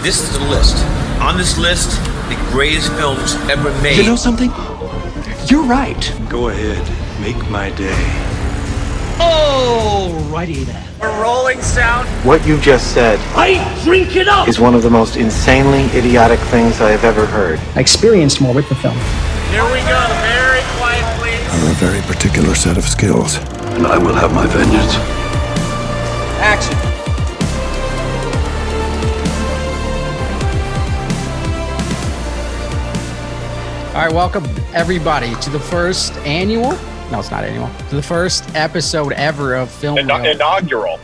This is the list. On this list, the greatest films ever made. You know something? You're right. Go ahead, make my day. Alrighty then. A rolling sound. What you just said I drink it up! is one of the most insanely idiotic things I have ever heard. I experienced more with the film. Here we go. Very quiet, please. I have a very particular set of skills, and I will have my vengeance. Action. All right, welcome everybody to the first annual. No, it's not annual. To the first episode ever of Film Reel. Inaugural.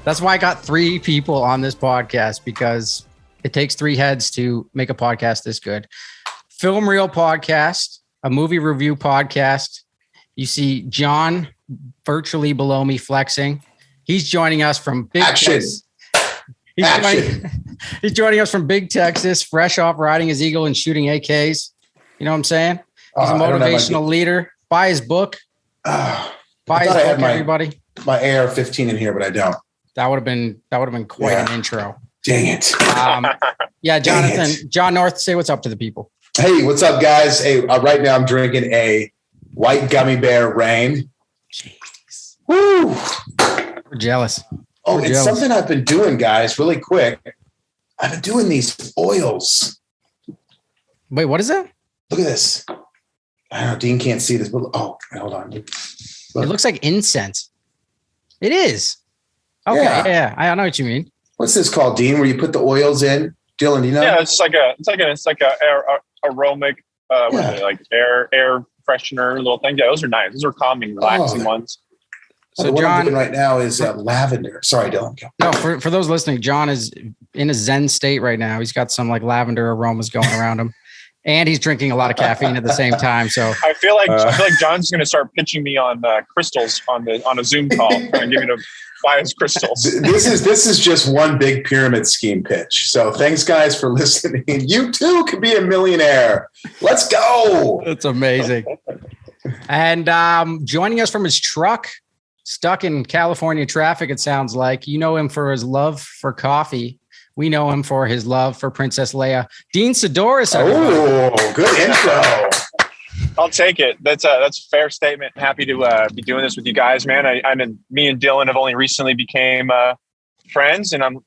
That's why I got 3 people on this podcast, because it takes 3 heads to make a podcast this good. Film Reel podcast, a movie review podcast. You see John virtually below me flexing. He's joining us from Big Texas. He's joining us from Big Texas, fresh off riding his eagle and shooting AKs. You know what I'm saying? He's a motivational leader. Buy his book. Buy his book, everybody. My AR-15 in here, but I don't. That would have been quite an intro. Dang it. Yeah, Jonathan. John North, say what's up to the people. Hey, what's up, guys? Hey, right now I'm drinking a white gummy bear rain. Jeez. Woo! We're jealous. Oh, it's something I've been doing, guys, really quick. I've been doing these oils. Wait, what is that? Look at this. I don't know, Dean can't see this, but hold on. Look. It looks like incense. It is. Okay, yeah, I know what you mean. What's this called, Dean? Where you put the oils in? Dylan, do you know? Yeah, it's like a aromatic, like air freshener little thing. Yeah, those are nice. Those are calming, relaxing ones. So what I'm doing right now is lavender. Sorry, Dylan. No, for those listening, John is in a Zen state right now. He's got some like lavender aromas going around him, and he's drinking a lot of caffeine at the same time. So I feel like John's going to start pitching me on crystals on a Zoom call and give me to buy his crystals. This is just one big pyramid scheme pitch. So thanks, guys, for listening. You too could be a millionaire. Let's go. That's amazing. And joining us from his truck, stuck in California traffic, it sounds like. You know him for his love for coffee. We know him for his love for Princess Leia. Dean Sidoris. Oh, good intro. I'll take it. That's a fair statement. Happy to be doing this with you guys, man. Me and Dylan have only recently became friends, and I'm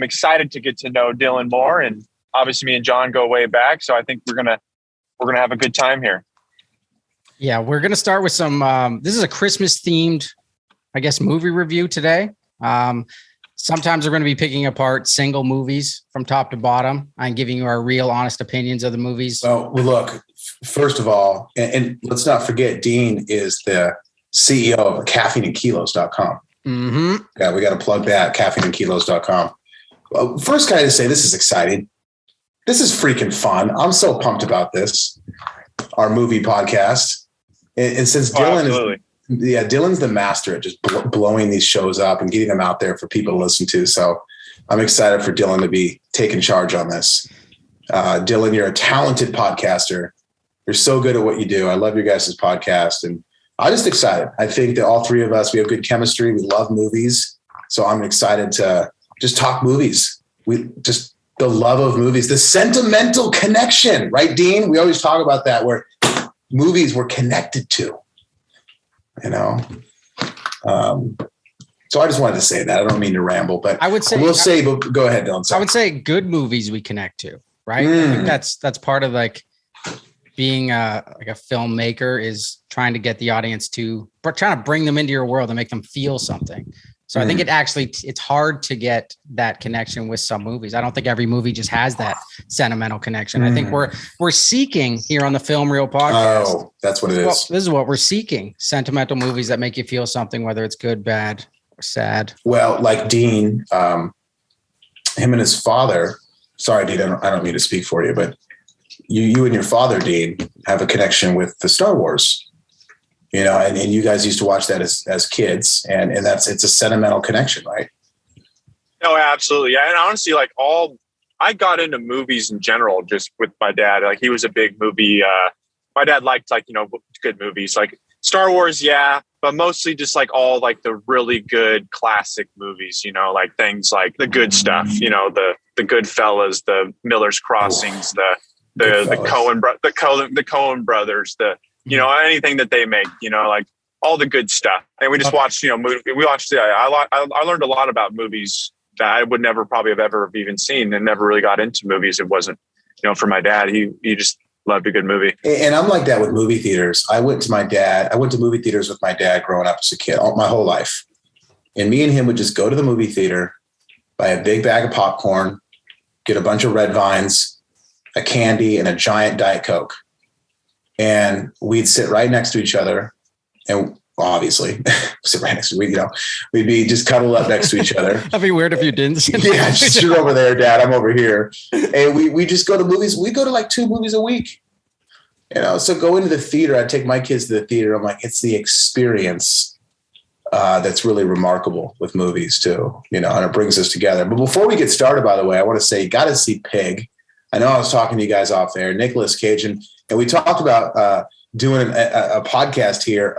excited to get to know Dylan more. And obviously, me and John go way back, so I think we're gonna have a good time here. Yeah, we're going to start with some, this is a Christmas themed, I guess, movie review today. Sometimes we're going to be picking apart single movies from top to bottom and giving you our real honest opinions of the movies. Well, look, first of all, and let's not forget, Dean is the CEO of caffeineandkilos.com. Mm-hmm. Yeah, we got to plug that, caffeineandkilos.com. Well, first guy to say this is exciting. This is freaking fun. I'm so pumped about this, our movie podcast. And since Dylan's the master at just blowing these shows up and getting them out there for people to listen to. So I'm excited for Dylan to be taking charge on this. Dylan, you're a talented podcaster. You're so good at what you do. I love your guys' podcast. And I'm just excited. I think that all 3 of us, we have good chemistry. We love movies. So I'm excited to just talk movies. The love of movies, the sentimental connection, right, Dean? We always talk about that, where movies we're connected to, you know? So I just wanted to say that. I don't mean to ramble, but but go ahead, Dylan. I would say good movies we connect to, right? I think that's part of like being like a filmmaker, is trying to get the audience trying to bring them into your world and make them feel something. So I think it's hard to get that connection with some movies. I don't think every movie just has that sentimental connection. I think we're seeking here on the Film Reel podcast. Oh, that's what it is. This is what we're seeking: sentimental movies that make you feel something, whether it's good, bad, or sad. Well, like Dean, him and his father. Sorry, Dean, I don't mean to speak for you, but you and your father, Dean, have a connection with the Star Wars. You know, and you guys used to watch that as kids, and it's a sentimental connection, right? No, absolutely. And honestly, I got into movies in general just with my dad. Like, he was a big movie. My dad liked good movies like Star Wars. Yeah. but mostly just like all like the really good classic movies, you know, like things like the good stuff, you know, the Goodfellas, the Miller's Crossings, the Coen brothers, you know, anything that they make, you know, like all the good stuff. And we just watched, you know, we watched. I learned a lot about movies that I would never probably have ever even seen, and never really got into movies. It wasn't, you know, for my dad. He just loved a good movie. And I'm like that with movie theaters. I went to movie theaters with my dad growing up as a kid, my whole life. And me and him would just go to the movie theater, buy a big bag of popcorn, get a bunch of red vines, a candy, and a giant Diet Coke. And we'd sit right next to each other. And obviously sit right next to, you know, we'd be just cuddled up next to each other. That'd be weird if you didn't. Yeah, just you're over there, Dad. I'm over here. And we just go to movies. We go to like 2 movies a week. You know, so go into the theater. I take my kids to the theater. I'm like, it's the experience that's really remarkable with movies too. You know, and it brings us together. But before we get started, by the way, I want to say you got to see Pig. I know I was talking to you guys off there, Nicolas Cage, and we talked about doing a podcast here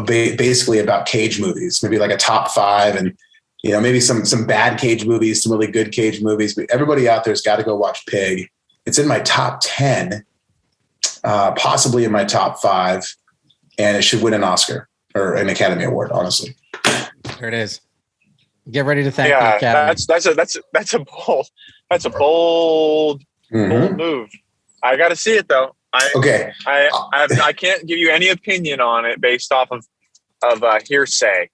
basically about Cage movies, maybe like a top 5, and you know, maybe some bad Cage movies, some really good Cage movies. But everybody out there's got to go watch Pig. It's in my top 10, possibly in my top 5, and it should win an Oscar or an Academy Award. Honestly, there it is. Get ready to thank the Yeah, Academy. that's a bold move. I got to see it though. I can't give you any opinion on it based off of hearsay.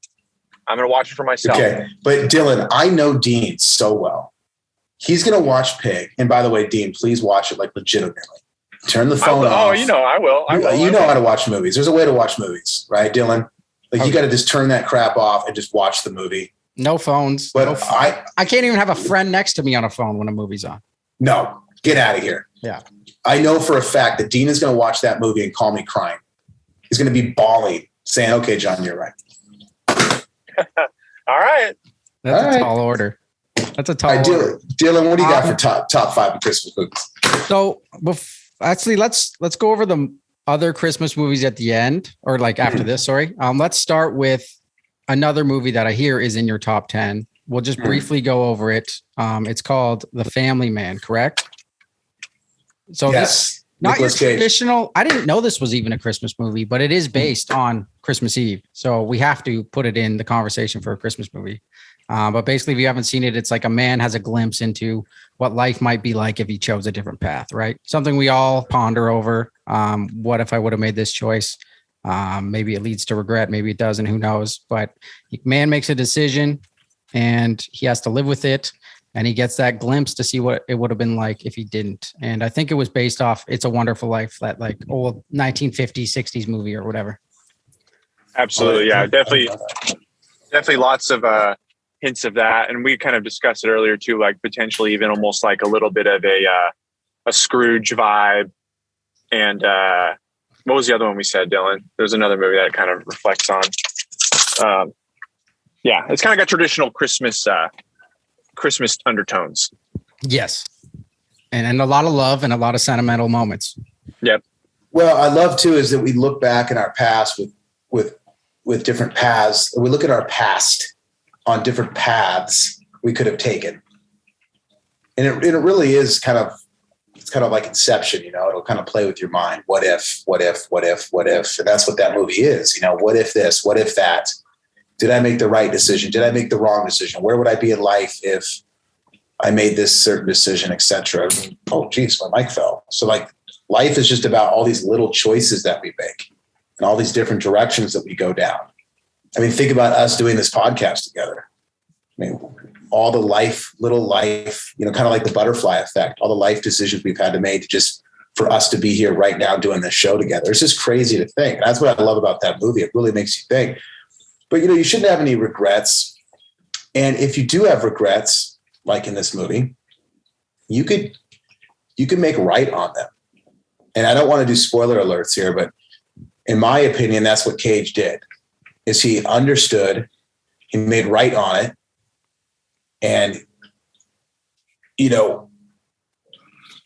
I'm going to watch it for myself. Okay. But Dylan, I know Dean so well. He's going to watch Pig. And by the way, Dean, please watch it like legitimately. Turn the phone off. Oh, you know, I will. You know how to watch movies. There's a way to watch movies, right, Dylan? Like you got to just turn that crap off and just watch the movie. No phones. But I can't even have a friend next to me on a phone when a movie's on. No, get out of here. Yeah. I know for a fact that Dean is going to watch that movie and call me crying. He's going to be bawling, saying, okay, John, you're right. All right. That's a tall order. That's a tall order. Dylan, what do you got for top 5 of Christmas movies? So actually, let's go over the other Christmas movies at the end, or like after this, sorry. Let's start with another movie that I hear is in your top 10. We'll just briefly go over it. It's called The Family Man, correct? So yes, not Nicolas your Cage. traditional. I didn't know this was even a Christmas movie, but it is based on Christmas Eve. So we have to put it in the conversation for a Christmas movie. But basically, if you haven't seen it, it's like a man has a glimpse into what life might be like if he chose a different path, right? Something we all ponder over. What if I would have made this choice? Maybe it leads to regret. Maybe it doesn't. Who knows? But man makes a decision and he has to live with it. And he gets that glimpse to see what it would have been like if he didn't. And I think it was based off It's a Wonderful Life, that like old 1950s, 60s movie or whatever. Absolutely. Yeah, definitely lots of hints of that. And we kind of discussed it earlier too, like potentially even almost like a little bit of a Scrooge vibe. And what was the other one we said, Dylan? There's another movie that it kind of reflects on. Yeah, it's kind of got traditional Christmas undertones. Yes. And a lot of love and a lot of sentimental moments. Yep. Well, I love too is that we look back in our past with different paths. We look at our past on different paths we could have taken. And it really is kind of like Inception, you know, it'll kind of play with your mind. What if? And that's what that movie is. You know, what if this, what if that? Did I make the right decision? Did I make the wrong decision? Where would I be in life if I made this certain decision, et cetera? Oh, geez, my mic fell. So like life is just about all these little choices that we make and all these different directions that we go down. I mean, think about us doing this podcast together. I mean, all the little life, you know, kind of like the butterfly effect, all the life decisions we've had to make just for us to be here right now doing this show together. It's just crazy to think. And that's what I love about that movie. It really makes you think. But, you know, you shouldn't have any regrets. And if you do have regrets, like in this movie, you could make right on them. And I don't want to do spoiler alerts here, but in my opinion, that's what Cage did, is he understood, he made right on it. And, you know,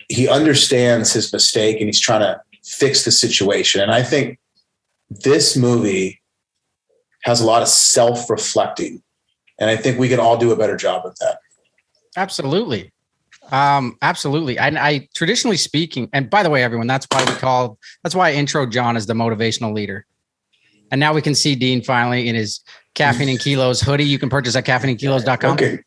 he understands his mistake and he's trying to fix the situation. And I think this movie has a lot of self-reflecting. And I think we could all do a better job with that. Absolutely. Absolutely. I traditionally speaking, and by the way, everyone, that's why I intro John as the motivational leader. And now we can see Dean finally in his Caffeine and Kilos hoodie. You can purchase at caffeineandkilos.com. Okay.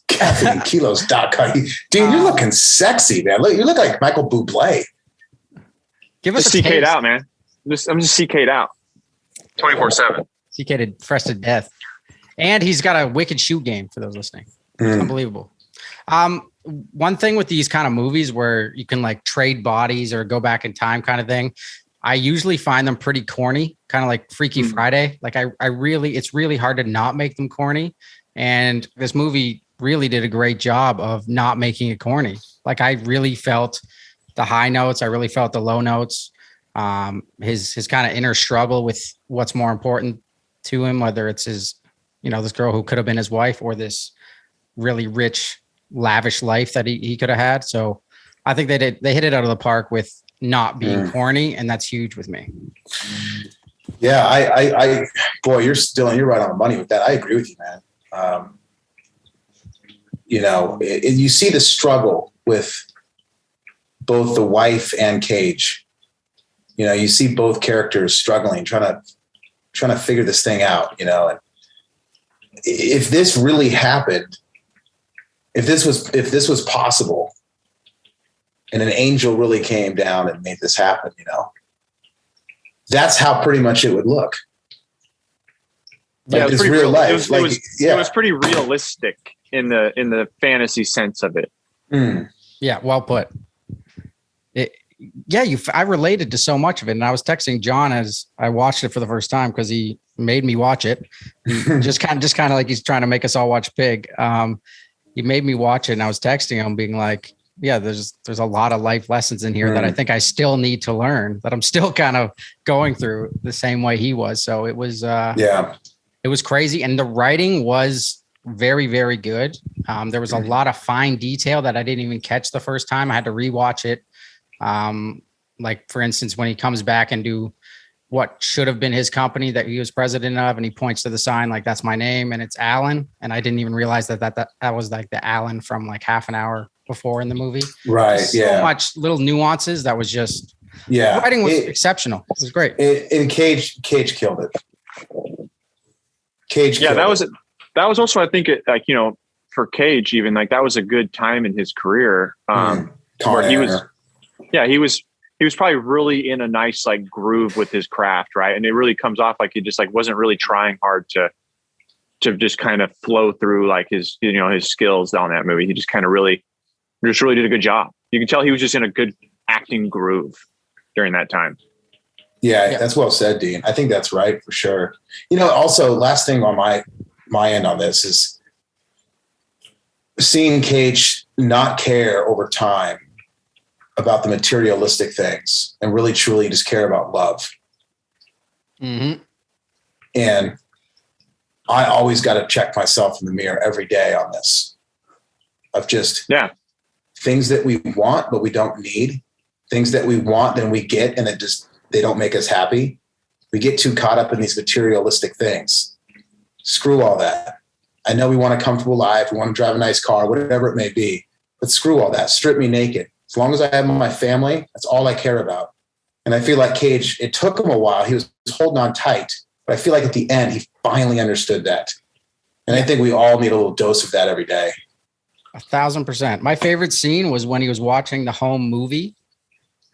Caffeineandkilos.com. Dean, you're looking sexy, man. Look, you look like Michael Bublé. Give us just a CK'd taste. out, man. I'm just CK'd out 24/7. CK'd fresh to death. And he's got a wicked shoe game for those listening. It's unbelievable. One thing with these kind of movies where you can like trade bodies or go back in time kind of thing, I usually find them pretty corny, kind of like Freaky Friday. Like it's really hard to not make them corny. And this movie really did a great job of not making it corny. Like I really felt the high notes. I really felt the low notes. His kind of inner struggle with what's more important to him, whether it's his, this girl who could have been his wife or this really rich, lavish life that he could have had. So I think they hit it out of the park with not being corny, and that's huge with me. Yeah, I boy, you're right on the money with that. I agree with you, man. You see the struggle with both the wife and Cage. You see both characters struggling, trying to figure this thing out, and if this really happened, if this was possible and an angel really came down and made this happen, that's how pretty much it would look. Like, yeah, it was it's pretty real life. It was pretty realistic in the fantasy sense of it. Yeah, well put. I related to so much of it, and I was texting John as I watched it for the first time because he made me watch it. just kind of like he's trying to make us all watch Pig. He made me watch it, and I was texting him, being like, "Yeah, there's a lot of life lessons in here that I think I still need to learn. That I'm still kind of going through the same way he was." So it was, it was crazy, and the writing was very, very good. There was a lot of fine detail that I didn't even catch the first time. I had to rewatch it. Like for instance, when he comes back and do what should have been his company that he was president of, and he points to the sign like, "That's my name," and it's Alan. And I didn't even realize that was like the Alan from like half an hour before in the movie. Right. So much little nuances that was just, the writing was exceptional. It was great. And Cage killed it. Cage. Yeah, that was also, I think, for Cage, even like that was a good time in his career. Where he was probably really in a nice like groove with his craft, right? And it really comes off like he just like wasn't really trying hard to just kind of flow through like his his skills on that movie. He just kind of really did a good job. You can tell he was just in a good acting groove during that time. Yeah, that's well said, Dean. I think that's right for sure. Also, last thing on my end on this is seeing Cage not care over time about the materialistic things and really truly just care about love. Mm-hmm. And I always got to check myself in the mirror every day on this of just things that we want, but we don't need, things that we want, then we get, and they don't make us happy. We get too caught up in these materialistic things. Screw all that. I know we want a comfortable life. We want to drive a nice car, whatever it may be, but screw all that. Strip me naked. As long as I have my family, that's all I care about. And I feel like Cage, it took him a while. He was holding on tight, but I feel like at the end, he finally understood that. And I think we all need a little dose of that every day. 1,000%. My favorite scene was when he was watching the home movie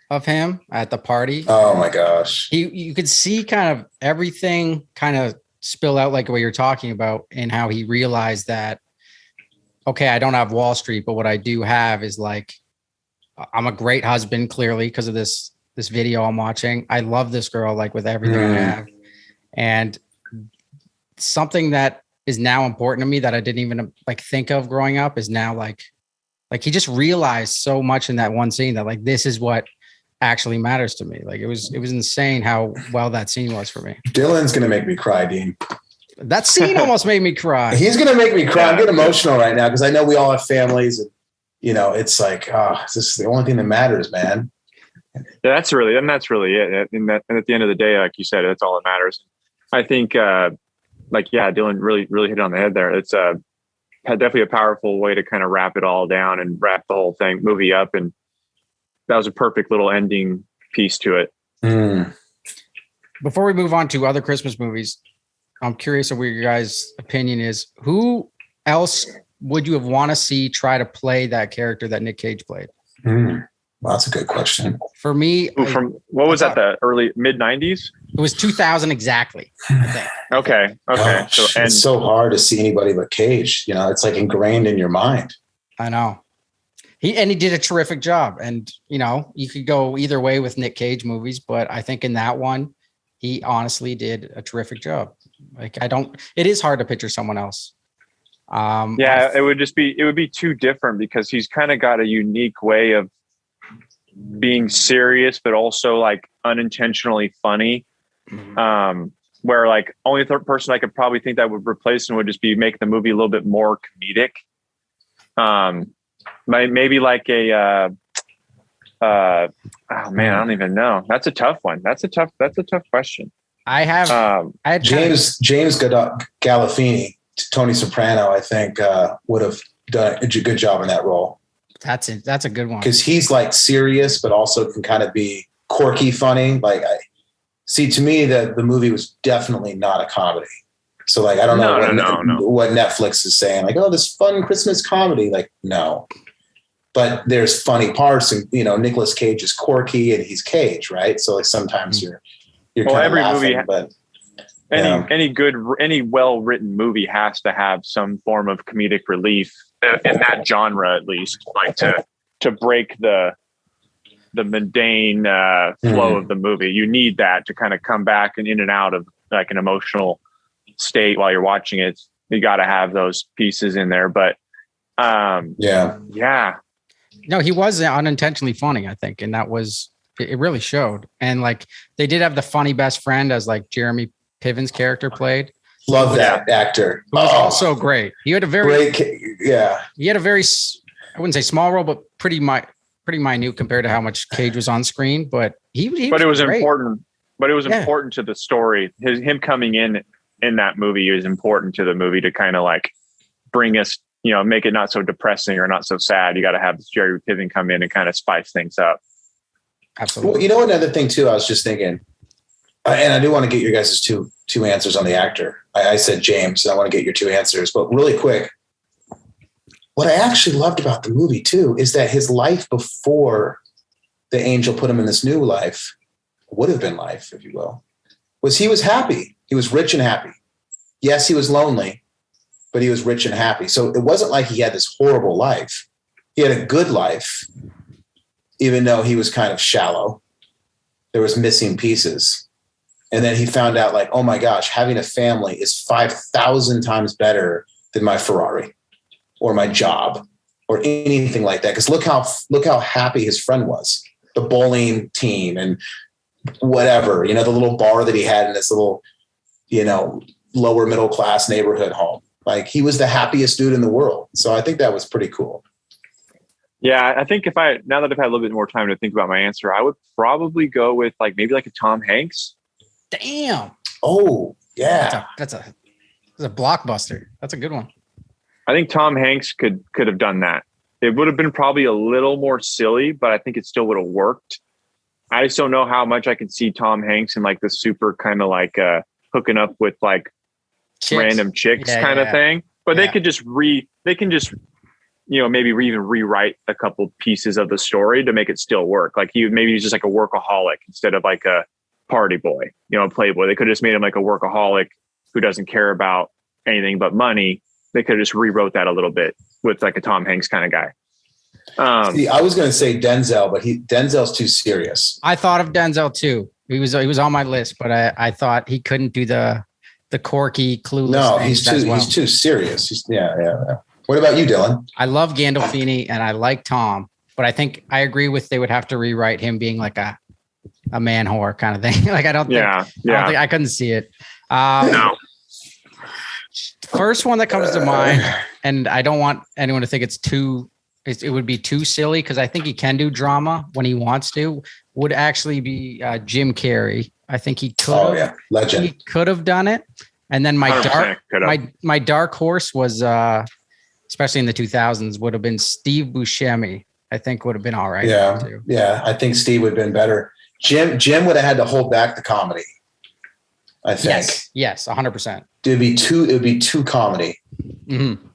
of him at the party. Oh my gosh. You could see kind of everything kind of spill out like what you're talking about, and how he realized that, okay, I don't have Wall Street, but what I do have is like, I'm a great husband, clearly, because of this video I'm watching. I love this girl, like with everything I have. And something that is now important to me that I didn't even like think of growing up is now like he just realized so much in that one scene that like, this is what actually matters to me. Like it was insane how well that scene was for me. Dylan's going to make me cry, Dean. That scene almost made me cry. He's going to make me cry. I'm getting emotional right now because I know we all have families, and it's like, this is the only thing that matters, man. Yeah, that's really it. And at the end of the day, like you said, that's all that matters. I think Dylan really hit it on the head there. It's had definitely a powerful way to kind of wrap it all down and wrap the whole movie up, and that was a perfect little ending piece to it. Before we move on to other Christmas movies, I'm curious of what your guys' opinion is. Who else would you have want to see try to play that character that Nick Cage played? Well, that's a good question. For me, from what was that? The early mid 90s? It was 2000 exactly, I think. Okay. Gosh, it's so hard to see anybody but Cage. You know, it's like ingrained in your mind. I know. He did a terrific job. And, you know, you could go either way with Nick Cage movies, but I think in that one, he honestly did a terrific job. Like, it is hard to picture someone else. It would be too different because he's kind of got a unique way of being serious, but also like unintentionally funny. Where like only third person I could probably think that would replace him would just be make the movie a little bit more comedic. Maybe like a oh man, I don't even know. That's a tough one. That's a tough question. I had James Gandolfini, Tony Soprano, I think would have done a good job in that role. That's a good one. Because he's like serious, but also can kind of be quirky, funny. Like to me, the movie was definitely not a comedy. So like, I don't know what Netflix is saying, like, oh, this fun Christmas comedy. Like, no, but there's funny parts, and you know, Nicolas Cage is quirky and he's Cage, right? So like sometimes you're kind of laughing, movie, but any well-written movie has to have some form of comedic relief in that genre, at least, like to break the mundane flow of the movie. You need that to kind of come back and in and out of like an emotional state while you're watching it. You got to have those pieces in there, but no, he was unintentionally funny, I think, and it really showed. And like they did have the funny best friend as like Jeremy Piven's character played. Love that actor. Who was also great. He had a very He had a very, I wouldn't say small role, but pretty minute compared to how much Cage was on screen. But it was great. Important. But it was important to the story. Him coming in that movie is important to the movie to kind of like bring us, you know, make it not so depressing or not so sad. You got to have Jerry Piven come in and kind of spice things up. Absolutely. Well, you know, another thing too, I was just thinking, and I do want to get your guys' two answers on the actor. I said James, and I want to get your two answers, but really quick, what I actually loved about the movie too is that his life before the angel put him in this new life, would have been life, if you will, was he was happy. He was rich and happy. Yes, he was lonely, but he was rich and happy. So it wasn't like he had this horrible life. He had a good life, even though he was kind of shallow. There was missing pieces. And then he found out like, oh my gosh, having a family is 5,000 times better than my Ferrari or my job or anything like that. Because look how happy his friend was, the bowling team and whatever, you know, the little bar that he had in this little, you know, lower middle class neighborhood home. Like he was the happiest dude in the world. So I think that was pretty cool. Yeah, I think now that I've had a little bit more time to think about my answer, I would probably go with like maybe like a Tom Hanks. Damn. Oh, yeah. That's a blockbuster. That's a good one. I think Tom Hanks could have done that. It would have been probably a little more silly, but I think it still would have worked. I just don't know how much I can see Tom Hanks in like the super kind of like hooking up with like random chicks kind of thing. But they can just you know, maybe even rewrite a couple pieces of the story to make it still work. Like maybe he's just like a workaholic instead of like a party boy, you know, a playboy. They could have just made him like a workaholic who doesn't care about anything but money. They could have just rewrote that a little bit with like a Tom Hanks kind of guy. See, I was going to say Denzel, but Denzel's too serious. I thought of Denzel too. He was on my list, but I thought he couldn't do the quirky, clueless. No, he's too serious. Yeah. What about you, Dylan? I love Gandolfini and I like Tom, but I think I agree with they would have to rewrite him being like a man whore kind of thing. Like I don't think I couldn't see it. No. First one that comes to mind, and I don't want anyone to think it would be too silly because I think he can do drama when he wants to, would actually be Jim Carrey. I think he could. Oh yeah, legend. He could have done it. And then my 100% could have. my dark horse was especially in the 2000s would have been Steve Buscemi. I think would have been all right. Yeah. Too. Yeah. I think Steve would have been better. Jim would have had to hold back the comedy. I think. Yes, 100%. It would be too comedy. Mm-hmm.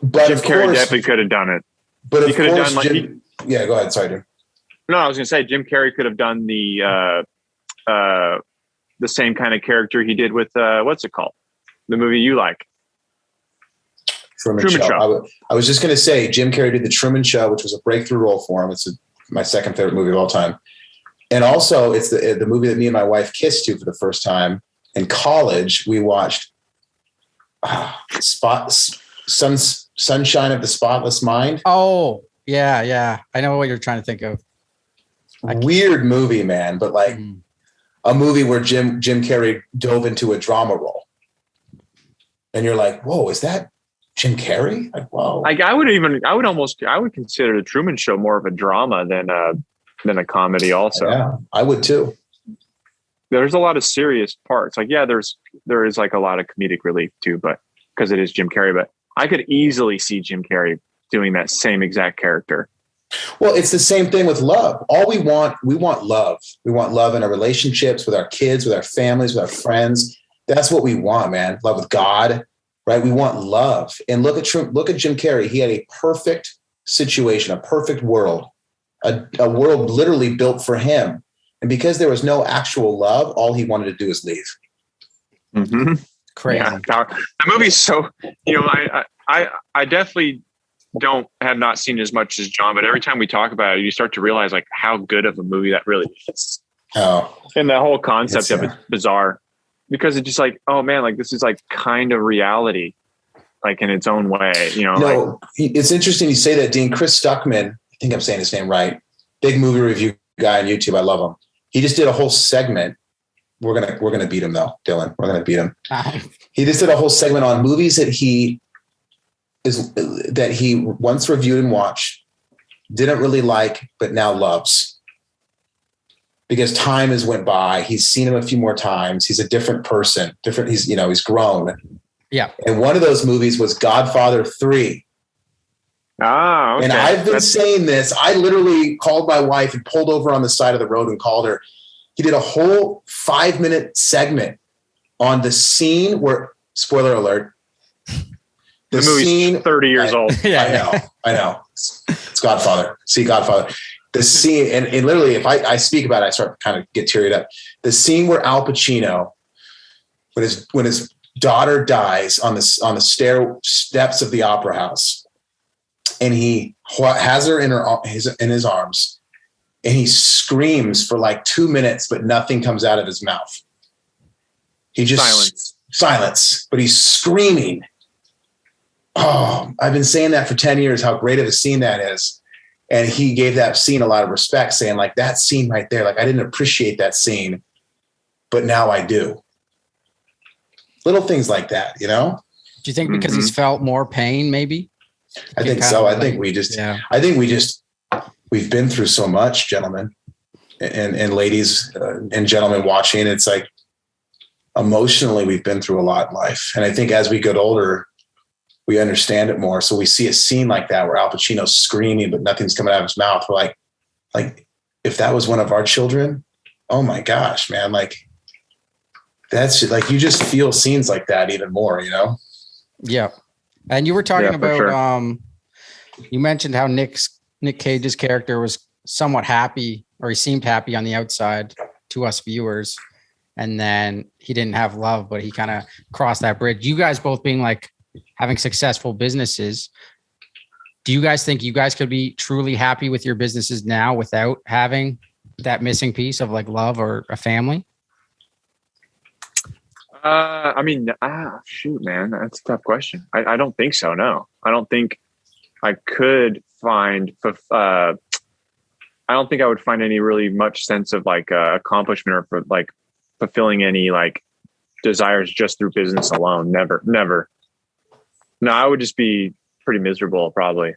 But Jim of Carrey course, definitely could have done it. But He of could have course, done like Jim, yeah, go ahead. Sorry, dude. No, I was going to say Jim Carrey could have done the same kind of character he did with what's it called? The movie you like. Truman Show. I was just going to say Jim Carrey did the Truman Show, which was a breakthrough role for him. It's my second favorite movie of all time. And also it's the movie that me and my wife kissed to for the first time in college. We watched Sunshine of the Spotless Mind. Oh, yeah. I know what you're trying to think of. Weird movie, man, but like a movie where Jim Carrey dove into a drama role. And you're like, whoa, is that Jim Carrey? Like, whoa. Like I would consider the Truman Show more of a drama than a comedy also. Yeah, I would too. There's a lot of serious parts. Like, yeah, there is like a lot of comedic relief too, but because it is Jim Carrey, but I could easily see Jim Carrey doing that same exact character. Well, it's the same thing with love. All we want love. We want love in our relationships with our kids, with our families, with our friends. That's what we want, man. Love with God, right? We want love. And look at Jim Carrey. He had a perfect situation, a perfect world, a world literally built for him. And because there was no actual love, all he wanted to do was leave. Mm-hmm. Crazy. Yeah, the movie's so, I definitely have not seen as much as John, but every time we talk about it, you start to realize like how good of a movie that really is. Oh, and the whole concept of it's bizarre because it's just like, oh man, like this is like kind of reality, like in its own way, No, it's interesting you say that, Dean. Chris Stuckman, I think I'm saying his name right. Big movie review guy on YouTube. I love him. He just did a whole segment. We're gonna beat him though, Dylan. We're gonna beat him. He just did a whole segment on movies that he once reviewed and watched, didn't really like, but now loves. Because time has went by. He's seen him a few more times. He's a different person. He's grown. Yeah. And one of those movies was Godfather 3. Ah, okay. And I've been saying this. I literally called my wife and pulled over on the side of the road and called her. He did a whole 5-minute segment on the scene where, spoiler alert, the movie's scene, 30 years old. Yeah, I know. It's Godfather. See Godfather. The scene, and literally, if I speak about it, I start to kind of get teared up. The scene where Al Pacino, when his daughter dies on the steps of the opera house, and he has her in his arms, and he screams for like 2 minutes, but nothing comes out of his mouth. He just silence, but he's screaming. Oh, I've been saying that for 10 years, how great of a scene that is. And he gave that scene a lot of respect, saying like that scene right there, like I didn't appreciate that scene, but now I do. Little things like that, Do you think because he's felt more pain, maybe? I think so. I think we've been through so much, gentlemen and ladies and gentlemen watching. It's like emotionally, we've been through a lot in life. And I think as we get older, we understand it more. So we see a scene like that where Al Pacino's screaming, but nothing's coming out of his mouth. We're like, if that was one of our children, oh my gosh, man. Like that's like, you just feel scenes like that even more, Yeah. And you were talking about, sure. You mentioned how Nick Cage's character was somewhat happy, or he seemed happy on the outside to us viewers. And then he didn't have love, but he kind of crossed that bridge. You guys both being like, having successful businesses, do you guys think you guys could be truly happy with your businesses now without having that missing piece of like love or a family? Shoot, man, that's a tough question. I don't think so. No, I don't think I could find, I don't think I would find any really much sense of like accomplishment or for like fulfilling any like desires just through business alone. Never. No, I would just be pretty miserable, probably.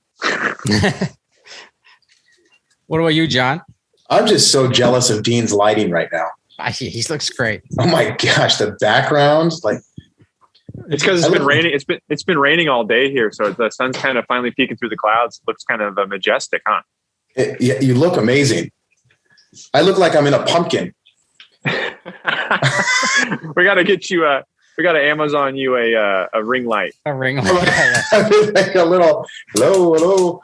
What about you, John? I'm just so jealous of Dean's lighting right now. He looks great. Oh my gosh, the background, like It's because it's been raining. It's been raining all day here, so the sun's kind of finally peeking through the clouds. It looks kind of majestic, huh? You look amazing. I look like I'm in a pumpkin. We got to get you we got to Amazon you a ring light. A ring light. Like a little hello.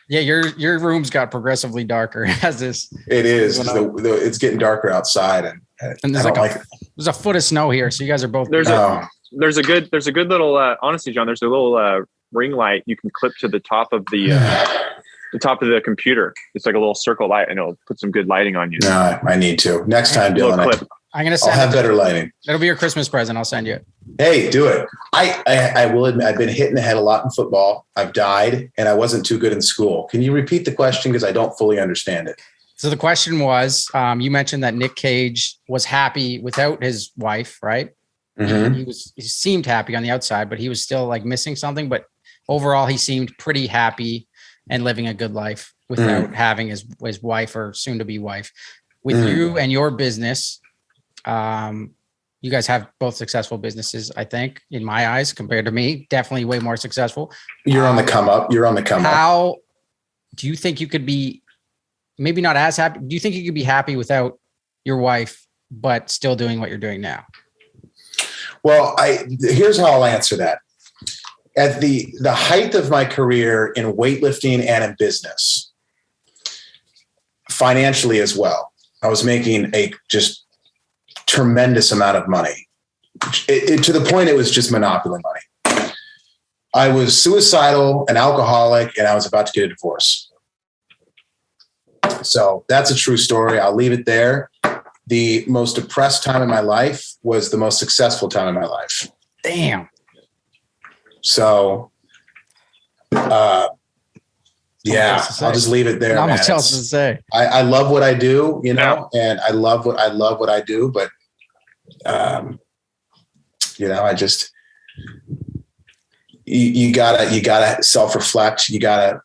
Yeah, your room's got progressively darker as this. It is. It's getting darker outside, and there's there's a foot of snow here, so you guys are both. There's a good little honestly, John. There's a little ring light you can clip to the top of the top of the computer. It's like a little circle light, and it'll put some good lighting on you. No, I need to next time, Dylan. I'm gonna send. I'll have better lighting. That'll be your Christmas present. I'll send you it. Hey, do it. I will admit I've been hit in the head a lot in football. I've died, and I wasn't too good in school. Can you repeat the question because I don't fully understand it? So the question was, you mentioned that Nick Cage was happy without his wife, right? Mm-hmm. He seemed happy on the outside, but he was still like missing something. But overall, he seemed pretty happy and living a good life without having his wife or soon to be wife. With you and your business, you guys have both successful businesses, I think, in my eyes, compared to me. Definitely way more successful. You're on the come up. How do you think you could be maybe not as happy? Do you think you could be happy without your wife, but still doing what you're doing now? Well, here's how I'll answer that. At the height of my career in weightlifting and in business, financially as well, I was making a just tremendous amount of money. To the point it was just monopoly money. I was suicidal, an alcoholic, and I was about to get a divorce. So that's a true story. I'll leave it there. The most depressed time in my life was the most successful time in my life. Damn. So, yeah, I'll just leave it there. Not much else to say. I love what I do, and I love what I do, but I just, you gotta self-reflect. You gotta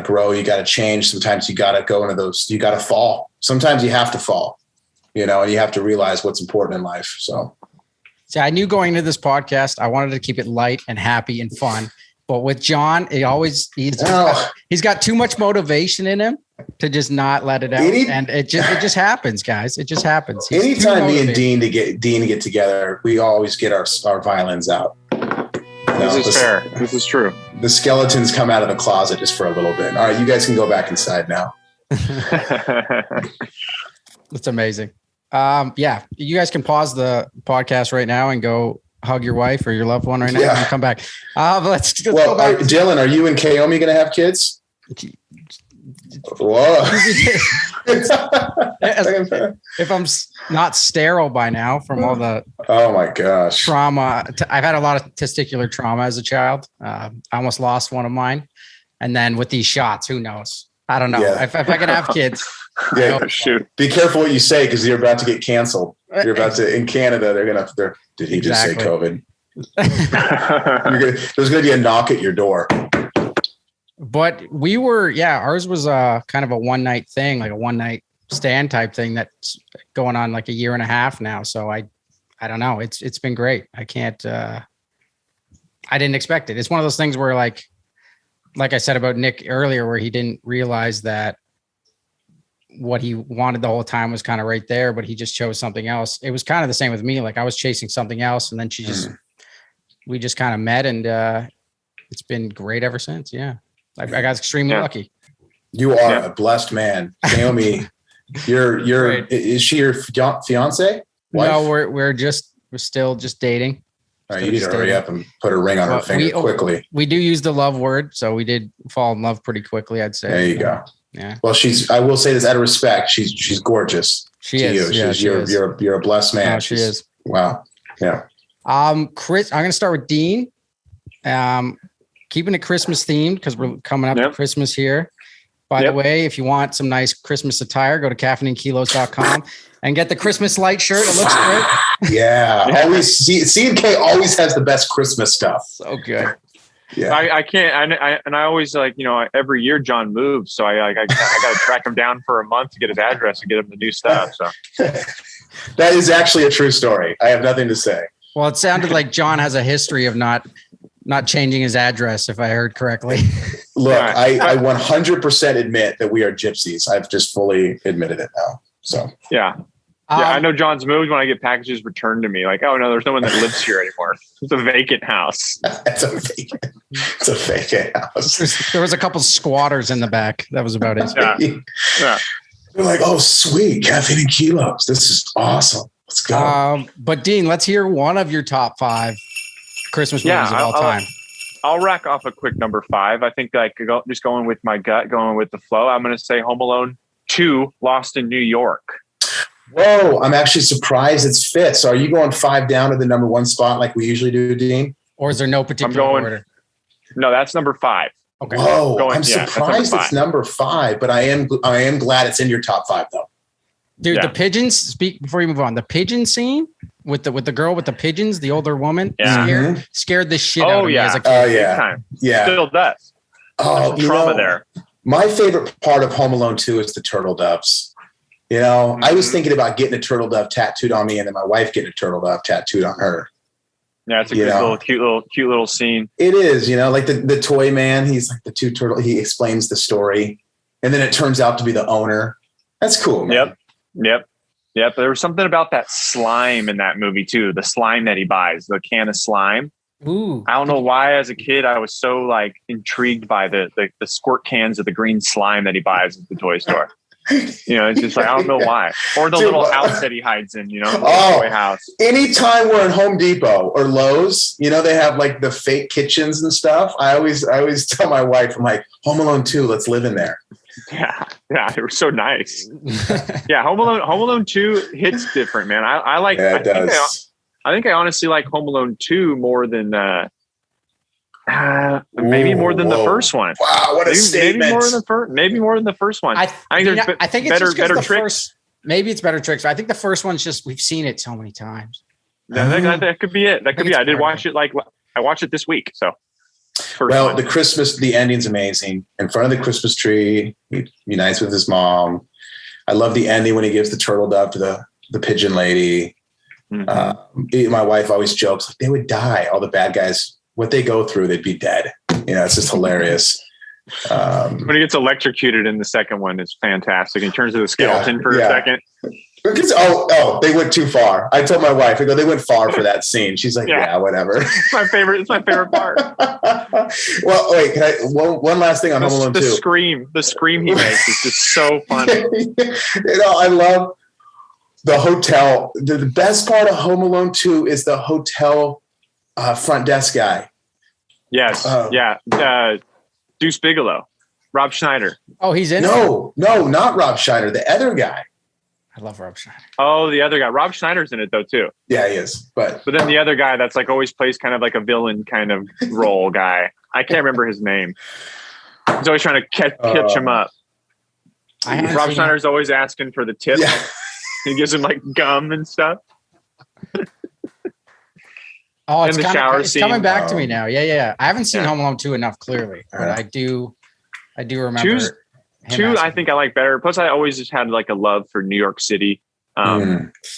grow. You gotta change. Sometimes you gotta go into those. You gotta fall. Sometimes you have to fall. And you have to realize what's important in life. So. See, I knew going into this podcast, I wanted to keep it light and happy and fun. But with John, he's got too much motivation in him to just not let it out. And it just happens, guys. It just happens. Anytime me and Dean to get together, we always get our violins out. This is fair. This is true. The skeletons come out of the closet just for a little bit. All right, you guys can go back inside now. That's amazing. You guys can pause the podcast right now and go hug your wife or your loved one right now and come back. Let's go back. Dylan, are you and Kaomi going to have kids? Whoa. If I'm not sterile by now from all the oh my gosh trauma, I've had a lot of testicular trauma as a child. I almost lost one of mine. And then with these shots, who knows? I don't know. Yeah. If I can have kids. Yeah, shoot. Be careful what you say because you're about to get canceled. You're about to in Canada. Did he just say COVID? There's going to be a knock at your door. But we were, ours was kind of a one night thing, like a one night stand type thing that's going on like a year and a half now. So I don't know. It's been great. I didn't expect it. It's one of those things where like I said about Nick earlier, where he didn't realize that what he wanted the whole time was kind of right there, but he just chose something else. It was kind of the same with me. Like I was chasing something else, and then we just kind of met, and it's been great ever since. Yeah. I got extremely lucky. You are a blessed man. Naomi, is she your fiance? Wife? No, we're still just dating. All right, you need to hurry up and put a ring on her finger quickly. We do use the love word, so we did fall in love pretty quickly, I'd say. There you go. Yeah. Well, I will say this out of respect. She's gorgeous. She is. You. Yeah, you're a blessed man. No, she is. Wow. Yeah. Chris, I'm going to start with Dean. Keeping it Christmas themed because we're coming up to Christmas here. By the way, if you want some nice Christmas attire, go to caffeineandkilos.com and get the Christmas light shirt. It looks great. Yeah. Always C&K always has the best Christmas stuff. So good. Yeah. I can't. I always every year John moves, so I got to track him down for a month to get his address and get him the new stuff. So that is actually a true story. I have nothing to say. Well, it sounded like John has a history of not changing his address, if I heard correctly. Look, I 100% admit that we are gypsies. I've just fully admitted it now. So yeah. I know John's moved when I get packages returned to me. Like, oh no, there's no one that lives here anymore. It's a vacant house. It's a vacant house. There was a couple squatters in the back. That was about it. Yeah. They're like, oh, sweet, caffeine and kilos. This is awesome. Let's go. But Dean, let's hear one of your top 5 Christmas movies of all time. I'll rack off a quick number 5. I think just going with my gut, going with the flow. I'm going to say Home Alone 2, Lost in New York. Whoa, I'm actually surprised it's 5th. So are you going 5 down to the number 1 spot like we usually do, Dean? Or is there no particular order? No, that's number 5. Okay. Whoa, I'm surprised it's number 5, but I am glad it's in your top 5 though. Dude, the pigeons, before you move on, the pigeon scene with the girl with the pigeons, the older woman, scared the shit out of me as a kid. Oh, yeah. Yeah. Still does. Oh, trauma there. My favorite part of Home Alone 2 is the turtle doves. You know, I was thinking about getting a turtle dove tattooed on me and then my wife getting a turtle dove tattooed on her. Yeah, it's a good cute little scene. It is, like the toy man, he's like the 2 turtle. He explains the story and then it turns out to be the owner. That's cool, man. Yep. There was something about that slime in that movie too. The slime that he buys, the can of slime. Ooh. I don't know why as a kid I was so intrigued by the squirt cans of the green slime that he buys at the toy store. It's just I don't know why. Or the little house that he hides in, the toy house. Anytime we're in Home Depot or Lowe's, they have the fake kitchens and stuff. I always tell my wife, I'm like, Home Alone 2, let's live in there. Yeah, they were so nice. Yeah, Home Alone 2 hits different, man. I like. Yeah, it does. I think I honestly like Home Alone 2 more than maybe more than the first one. Wow, what a statement! Maybe more than the first one. I think it's better tricks. Maybe it's better tricks. I think the first one's just we've seen it so many times. That could be it. That could be. I did watch it. I watched it this week. So. The ending's amazing. In front of the Christmas tree, he unites with his mom. I love the ending when he gives the turtle dove to the pigeon lady. Mm-hmm. My wife always jokes they would die. All the bad guys, what they go through, they'd be dead. It's just hilarious. When he gets electrocuted in the second one, it's fantastic. He turns to the skeleton for a second. Because, they went too far. I told my wife, they went far for that scene. She's like, yeah whatever. It's my favorite part. Well, wait, one last thing on Home Alone 2. The scream he makes is just so funny. I love the hotel. The best part of Home Alone 2 is the hotel front desk guy. Yes. Deuce Bigelow. Rob Schneider. Oh, he's in it? No, not Rob Schneider. The other guy. I love Rob Schneider. Oh, the other guy. Rob Schneider's in it though too. Yeah, he is. But then the other guy that's always plays kind of like a villain kind of role guy. I can't remember his name. He's always trying to catch him up. Rob Schneider's always asking for the tip. Yeah. He gives him gum and stuff. Oh, it's coming back to me now. Yeah. I haven't seen Home Alone 2 enough clearly, but I do remember. 2, I think I like better. Plus, I always just had a love for New York City.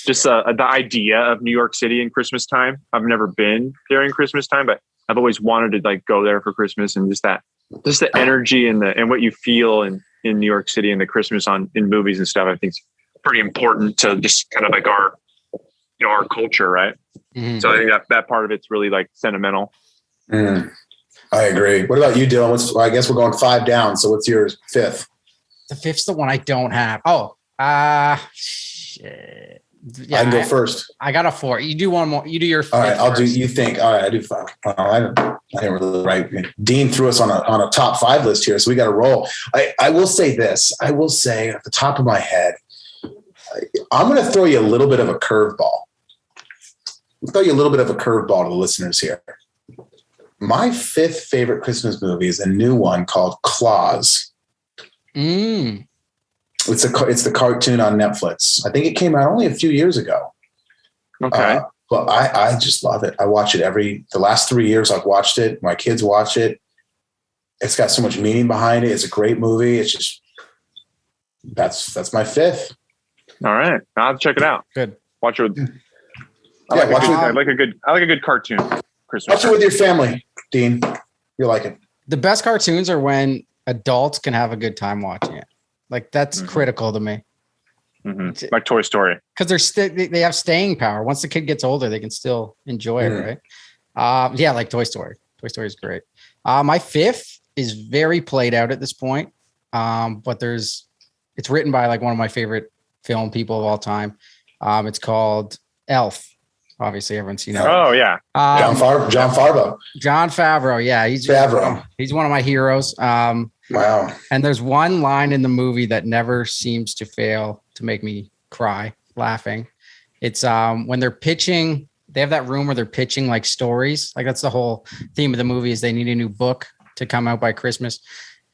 Just the idea of New York City in Christmas time. I've never been during Christmas time, but I've always wanted to go there for Christmas, and just the energy and what you feel in New York City and the Christmas in movies and stuff. I think it's pretty important to just kind of our culture, right? Mm-hmm. So I think that part of it's really sentimental. I agree. What about you, Dylan? I guess we're going 5 down. So what's yours? 5th? The 5th's the one I don't have. Oh, shit. Yeah, I can go first. I got a 4. You do one more. You do your 5th. All right, I'll first. do. You think? All right, I do 5. I didn't really write. Dean threw us on a top 5 list here, so we got to roll. I will say this. I will say at the top of my head, I'm going to throw you a little bit of a curveball. I'll throw you a little bit of a curveball to the listeners here. My 5th favorite Christmas movie is a new one called Claus. It's the cartoon on Netflix. I think it came out only a few years ago. Okay. But I just love it. I watch it the last 3 years I've watched it. My kids watch it. It's got so much meaning behind it. It's a great movie. It's just, that's my fifth. All right. I'll have to check it out. Good. Watch it with, I like a good cartoon. Christmas. Watch it with your family, Dean. You'll like it. The best cartoons are when adults can have a good time watching it. Like that's critical to me. Mm-hmm. Like Toy Story. Because they have staying power. Once the kid gets older, they can still enjoy it, right? Yeah, like Toy Story. Toy Story is great. My fifth is very played out at this point. But it's written by like one of my favorite film people of all time. It's called Elf. Obviously, everyone's seen it. Oh yeah, John Favreau. Jon Favreau. Yeah, he's one of my heroes. Wow. And there's one line in the movie that never seems to fail to make me cry laughing. It's when they're pitching. They have that room where they're pitching like stories. Like that's the whole theme of the movie is they need a new book to come out by Christmas.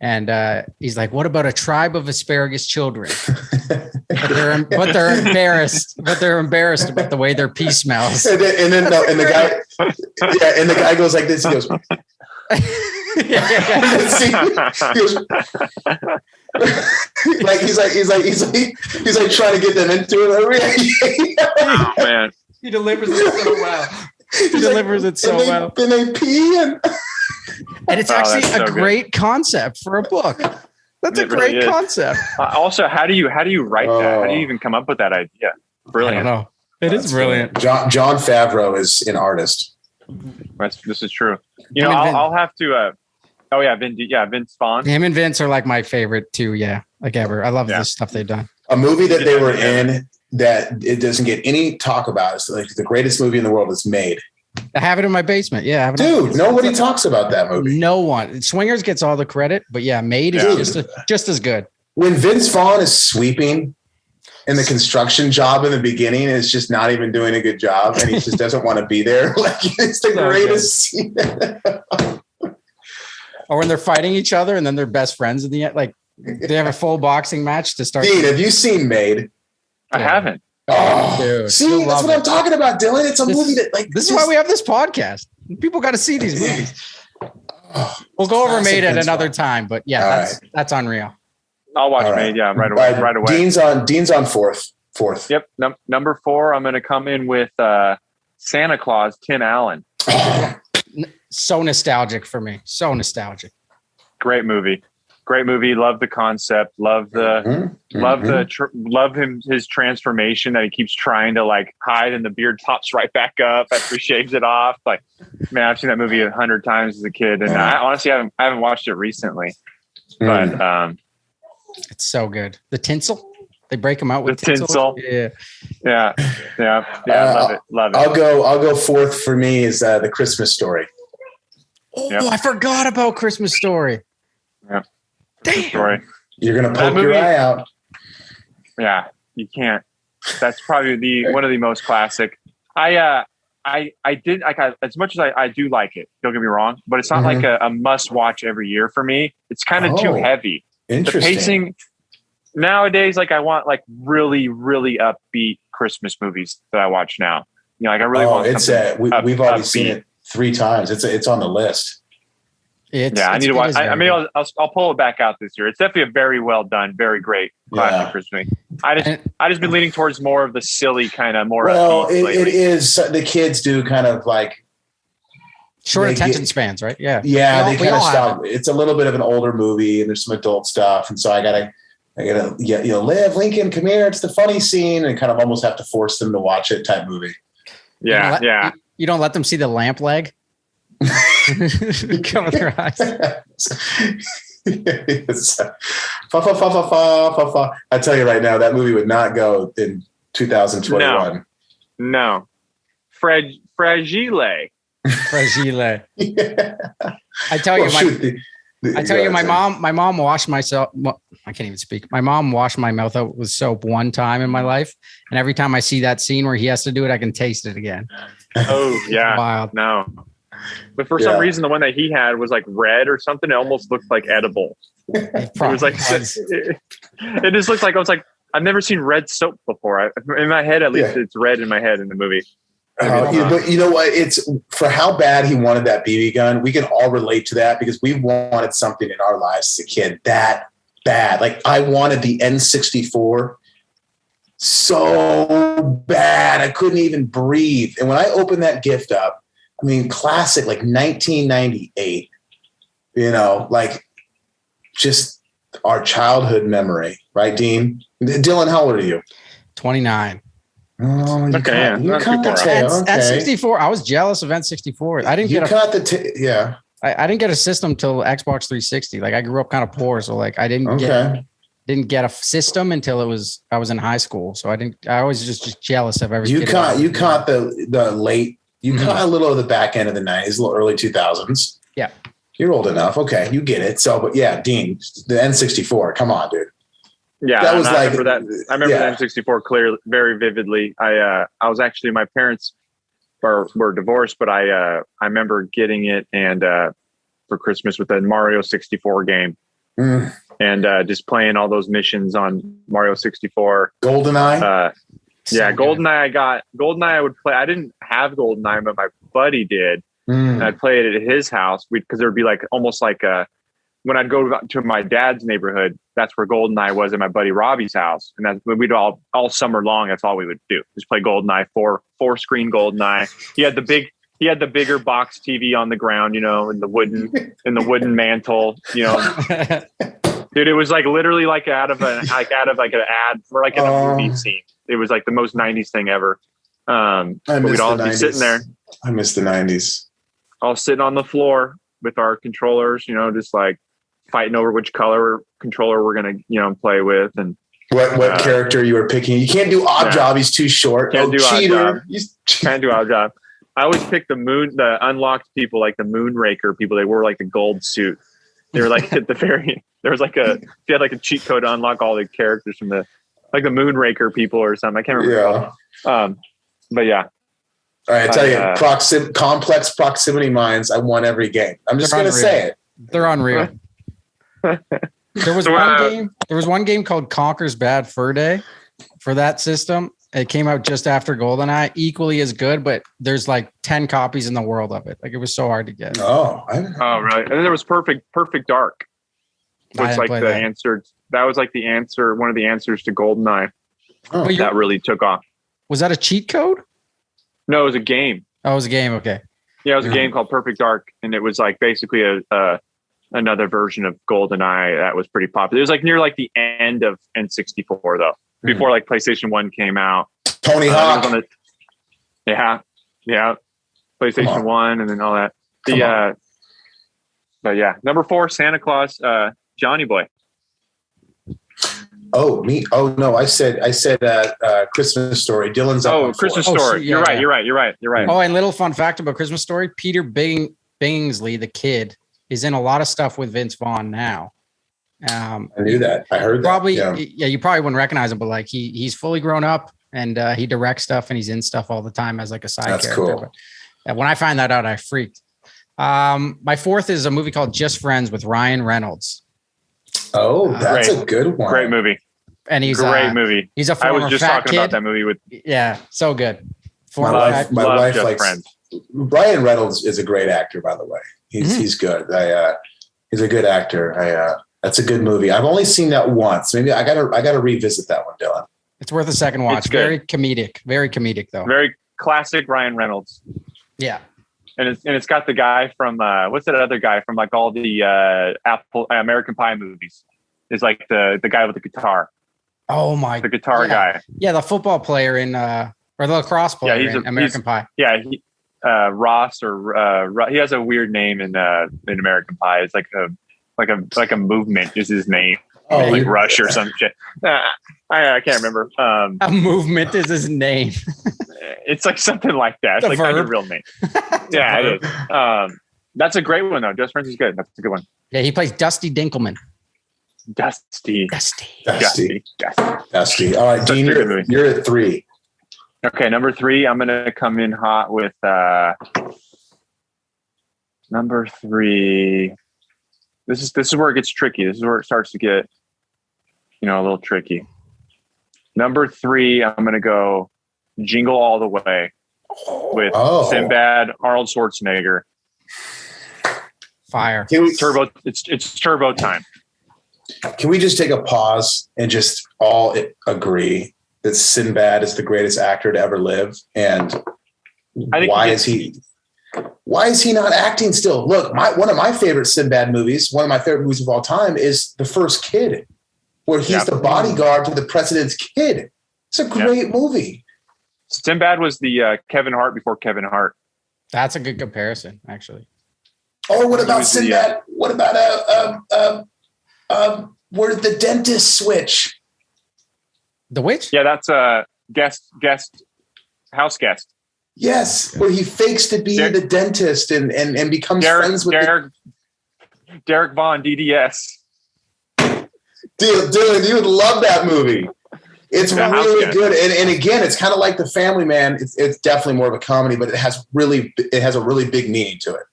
And he's like, "What about a tribe of asparagus children?" but they're embarrassed. But they're embarrassed about the way their pee smells. And the guy goes like this. He goes, he's like trying to get them into it. Oh man, he delivers it so well. And they pee and it's actually a great concept for a book. That's a great concept. Also, how do you write that? How do you even come up with that idea? Brilliant. I don't know. That's brilliant. Jon Favreau is an artist. This is true. I'll have to. Vince Vaughn. Him and Vince are like my favorite too. Yeah, like ever. I love this stuff they've done. A movie that they were in that it doesn't get any talk about. It's like the greatest movie in the world is Made. I have it in my basement. Yeah, dude, nobody talks about that movie. No one. Swingers gets all the credit, but yeah, Made is just as good. When Vince Vaughn is sweeping in the construction job in the beginning, it's just not even doing a good job, and he just doesn't want to be there. Like it's the greatest scene. Or when they're fighting each other and then they're best friends in the end. Like they have a full boxing match to start. Dean, have you seen Made? I haven't. Oh, dude, see, that's what I'm talking about, Dylan. It's a movie that this is why we have this podcast. People got to see these movies. We'll go over Made at another time, but yeah, that's unreal. I'll watch Made. Yeah, right away. Dean's on fourth. Yep. Number 4, I'm going to come in with Santa Claus, Tim Allen. So nostalgic for me. So nostalgic. Great movie. Love the concept. Love his transformation that he keeps trying to like hide, and the beard pops right back up after he shaves it off. Like, man, I've seen that movie 100 times as a kid, and I honestly haven't watched it recently. But it's so good. The tinsel. They break them out with the tinsel. Yeah. Love it. I'll go fourth for me is the Christmas Story. Oh, yep. I forgot about Christmas Story. Yeah. Damn. Story. You're gonna poke your eye out. Yeah, you can't. That's probably one of the most classic. I did like as much as I do like it. Don't get me wrong, but it's not like a must watch every year for me. It's kind of too heavy. Interesting. The pacing nowadays, like I want like really really upbeat Christmas movies that I watch now. Like I really want. It's we've already seen it 3 times. It's on the list. I need to watch. I'll pull it back out this year. It's definitely a very well done, very great classic Christmas movie. I just been leaning towards more of the silly kind of more. Well, it is. The kids do kind of like short attention spans, right? Yeah. Yeah, they kind of stop. It's a little bit of an older movie, and there's some adult stuff, and so I gotta, Liv, Lincoln, come here. It's the funny scene, and kind of almost have to force them to watch it type movie. Yeah, You don't let them see the lamp leg. Cover their eyes. I tell you right now, that movie would not go in 2021. No. Fragile. Fragile. Yeah. I tell you, my mom washed myself. Well, I can't even speak. My mom washed my mouth out with soap one time in my life, and every time I see that scene where he has to do it, I can taste it again. Oh yeah, wild. No, but for some reason, the one that he had was like red or something. It almost looked like edible. It was like it just looked like I was like I've never seen red soap before. In my head, at least, it's red in my head in the movie. But you know what? It's for how bad he wanted that BB gun. We can all relate to that because we wanted something in our lives as a kid that bad. Like I wanted the N64 so bad. I couldn't even breathe. And when I opened that gift up, I mean, classic, like 1998, like just our childhood memory, right, Dean? Dylan, how old are you? 29. Oh, you Okay, cut the tail. Okay. N64. I was jealous of N64. I didn't You get cut the tail. Yeah. I didn't get a system till Xbox 360. Like I grew up kind of poor, so like I didn't get a system until I was in high school. So I was just jealous of everything. You caught the late. You caught a little of the back end of the 90s, a little early 2000s. Yeah. You're old enough. Okay, you get it. So, but yeah, Dean, the N64. Come on, dude. Yeah, that was I remember that. I remember the N64 clearly, very vividly. I was actually, my parents were divorced, but I remember getting it and for Christmas with the Mario 64 game, and just playing all those missions on Mario 64. GoldenEye. Yeah, GoldenEye. GoldenEye. I would play. I didn't have GoldenEye, but my buddy did. And I'd play it at his house because there would be like almost like when I'd go to my dad's neighborhood, that's where GoldenEye was at my buddy Robbie's house. And that's we'd all summer long. That's all we would do, just play GoldenEye, four screen GoldenEye. He had the bigger box TV on the ground, and the wooden mantle, Dude, it was like literally like out of an ad or like in a movie scene. It was like the most 90s thing ever. But we'd all be sitting there. I miss the 90s. All sitting on the floor with our controllers, just like fighting over which color controller we're gonna, play with, and what character you were picking. You can't do Odd Job; he's too short. Can't do cheater! Odd Job. Can't do Odd Job. I always picked the unlocked people, like the Moonraker people. They wore like the gold suit. They were like at the very. There was like if you had like a cheat code to unlock all the characters from the Moonraker people or something. I can't remember. Yeah. But yeah. All right, I tell you, complex proximity mines. I won every game. I'm just going to say it. They're unreal. There was one game called Conker's Bad Fur Day for that system. It came out just after GoldenEye, equally as good, but there's like 10 copies in the world of it. Like it was so hard to get. Oh, right. And then there was Perfect Dark. Which like the answer. That was like the answer. One of the answers to GoldenEye. That really took off. Was that a cheat code? No, it was a game. Oh, it was a game. Okay. Yeah, it was a game called Perfect Dark, and it was like basically another version of GoldenEye that was pretty popular. It was like near like the end of N64 though, before like PlayStation 1 came out. Tony Hawk. Yeah. PlayStation 1 and then all that. But yeah, number 4, Santa Claus, Johnny Boy. Oh, me? Oh no, I said Christmas Story. Dylan's up. Oh, Christmas Story. You're right. Oh, and little fun fact about Christmas Story: Peter Bingsley, the kid, is in a lot of stuff with Vince Vaughn now. I knew that. I heard probably, that. Yeah, you probably wouldn't recognize him, but like he's fully grown up and he directs stuff and he's in stuff all the time as like a side character. Cool. But when I find that out, I freaked. My 4th is a movie called Just Friends with Ryan Reynolds. Oh, that's a good one. Great movie. And he's great movie. He's a former I was just fat talking kid. about that movie with. Yeah, so good. My wife likes Friends. Ryan Reynolds is a great actor, by the way. He's good. He's a good actor. That's a good movie. I've only seen that once. Maybe I gotta revisit that one, Dylan. It's worth a second watch. Very comedic though. Very classic Ryan Reynolds. Yeah. And it's got the guy from what's that other guy from like all the American Pie movies? Is like the guy with the guitar. Oh my! The guitar guy. Yeah, the football player in or the lacrosse player in American Pie. Yeah, Ross or he has a weird name in American Pie. It's like a movement is his name. Oh, like Rush or some shit. I can't remember. A movement is his name. It's like something like that. It's like not your real name. Yeah, it is. That's a great one though. Just Friends is good. That's a good one. Yeah, he plays Dusty Dinkelman. Dusty. All right, Dean, you're at 3. Okay, number 3. I'm gonna come in hot with number 3. This is where it gets tricky. This is where it starts to get, a little tricky. Number 3, I'm gonna go Jingle All the Way. with Oh. Sinbad, Arnold Schwarzenegger. Fire. Turbo. It's turbo time. Can we just take a pause and just all agree that Sinbad is the greatest actor to ever live? And why is he not acting still? Look, one of my favorite Sinbad movies, one of my favorite movies of all time, is The First Kid, where he's the bodyguard to the president's kid. It's a great movie. Sinbad was the Kevin Hart before Kevin Hart. That's a good comparison, actually. Oh, what about Sinbad? What about where the dentist switch? The Witch? Yeah, that's a house guest. Yes, where he fakes to be the dentist and becomes friends with Derek Vaughn, DDS. Dylan, you would love that movie. It's really good, and again, it's kind of like The Family Man. It's definitely more of a comedy, but it has a really big meaning to it.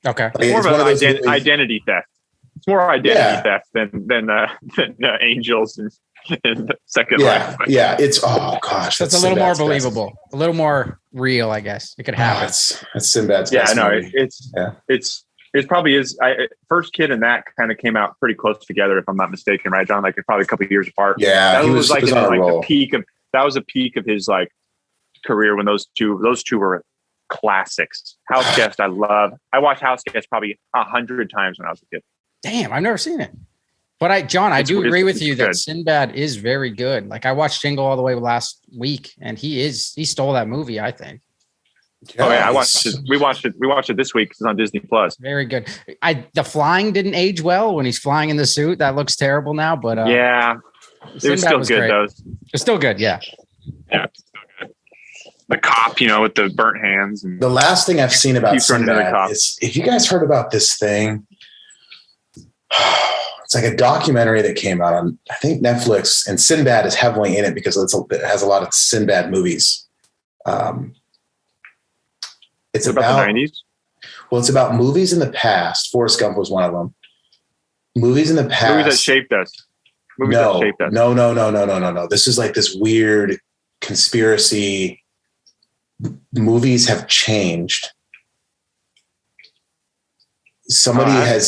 Okay, It's more of an identity theft. It's more identity theft than Angels and Second Life. Yeah, it's oh gosh, that's a little more believable, a little more real, I guess. It could happen. It's Sinbad's best movie. It probably is. First Kid and that kind of came out pretty close together, if I'm not mistaken, right, John? Like probably a couple of years apart. Yeah, that was the peak of his like career when those two were classics. House Guest, I love. I watched House Guest probably 100 times when I was a kid. Damn, I've never seen it. But I do agree with you that Sinbad is very good. Like I watched Jingle All the Way last week, and he stole that movie, I think. Oh yeah, I watched it. We watched it this week. It's on Disney Plus. Very good. The flying didn't age well when he's flying in the suit. That looks terrible now, but yeah, it was still good though. It's still good, yeah. Yeah, it's still good. The cop, with the burnt hands. And the last thing I've seen about Sinbad is, if you guys heard about this thing, it's like a documentary that came out on, I think, Netflix, and Sinbad is heavily in it because it has a lot of Sinbad movies. It's about the 90s. Well, it's about movies in the past. Forrest Gump was one of them. Movies in the past. Movies that shaped us. No. This is like this weird conspiracy. Movies have changed. Something has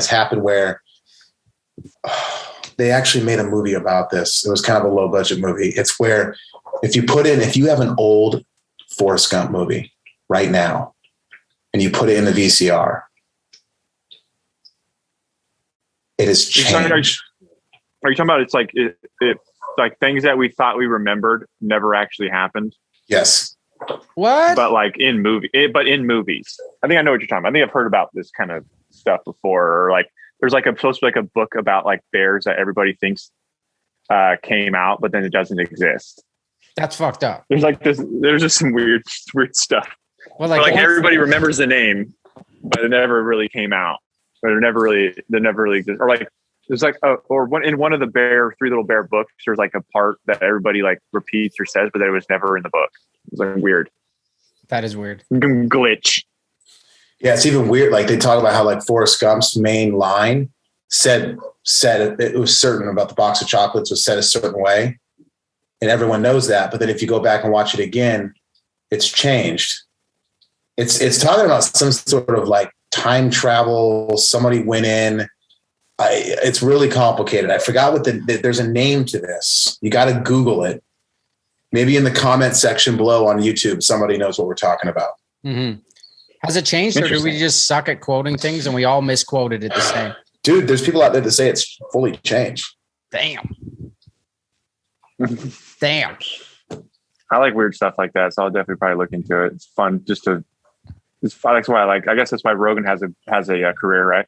happened where they actually made a movie about this. It was kind of a low budget movie. It's where if you have an old Forrest Gump movie right now and you put it in the VCR, it has changed. Are you talking about it's like it like things that we thought we remembered never actually happened? Yes. What? But like in movies. I think I know what you're talking about. I think I've heard about this kind of stuff before. Or like there's like supposed to be like a book about like bears that everybody thinks came out, but then it doesn't exist. That's fucked up. There's just some weird stuff. Well, like everybody remembers the name, but it never really came out. But they never really existed. Or like there's like in one of the Three Little Bear books, there's like a part that everybody like repeats or says, but that it was never in the book. It's like weird. That is weird. Glitch. Yeah, it's even weird. Like they talk about how like Forrest Gump's main line said it was certain about the box of chocolates was said a certain way. And everyone knows that. But then if you go back and watch it again, it's changed. It's talking about some sort of like time travel. Somebody went in. It's really complicated. I forgot there's a name to this. You got to Google it. Maybe in the comment section below on YouTube, somebody knows what we're talking about. Mm-hmm. Has it changed, or do we just suck at quoting things and we all misquoted it the same? Dude, there's people out there that say it's fully changed. Damn. I like weird stuff like that, so I'll definitely probably look into it. It's fun just to. That's why I guess that's why Rogan has a career, right?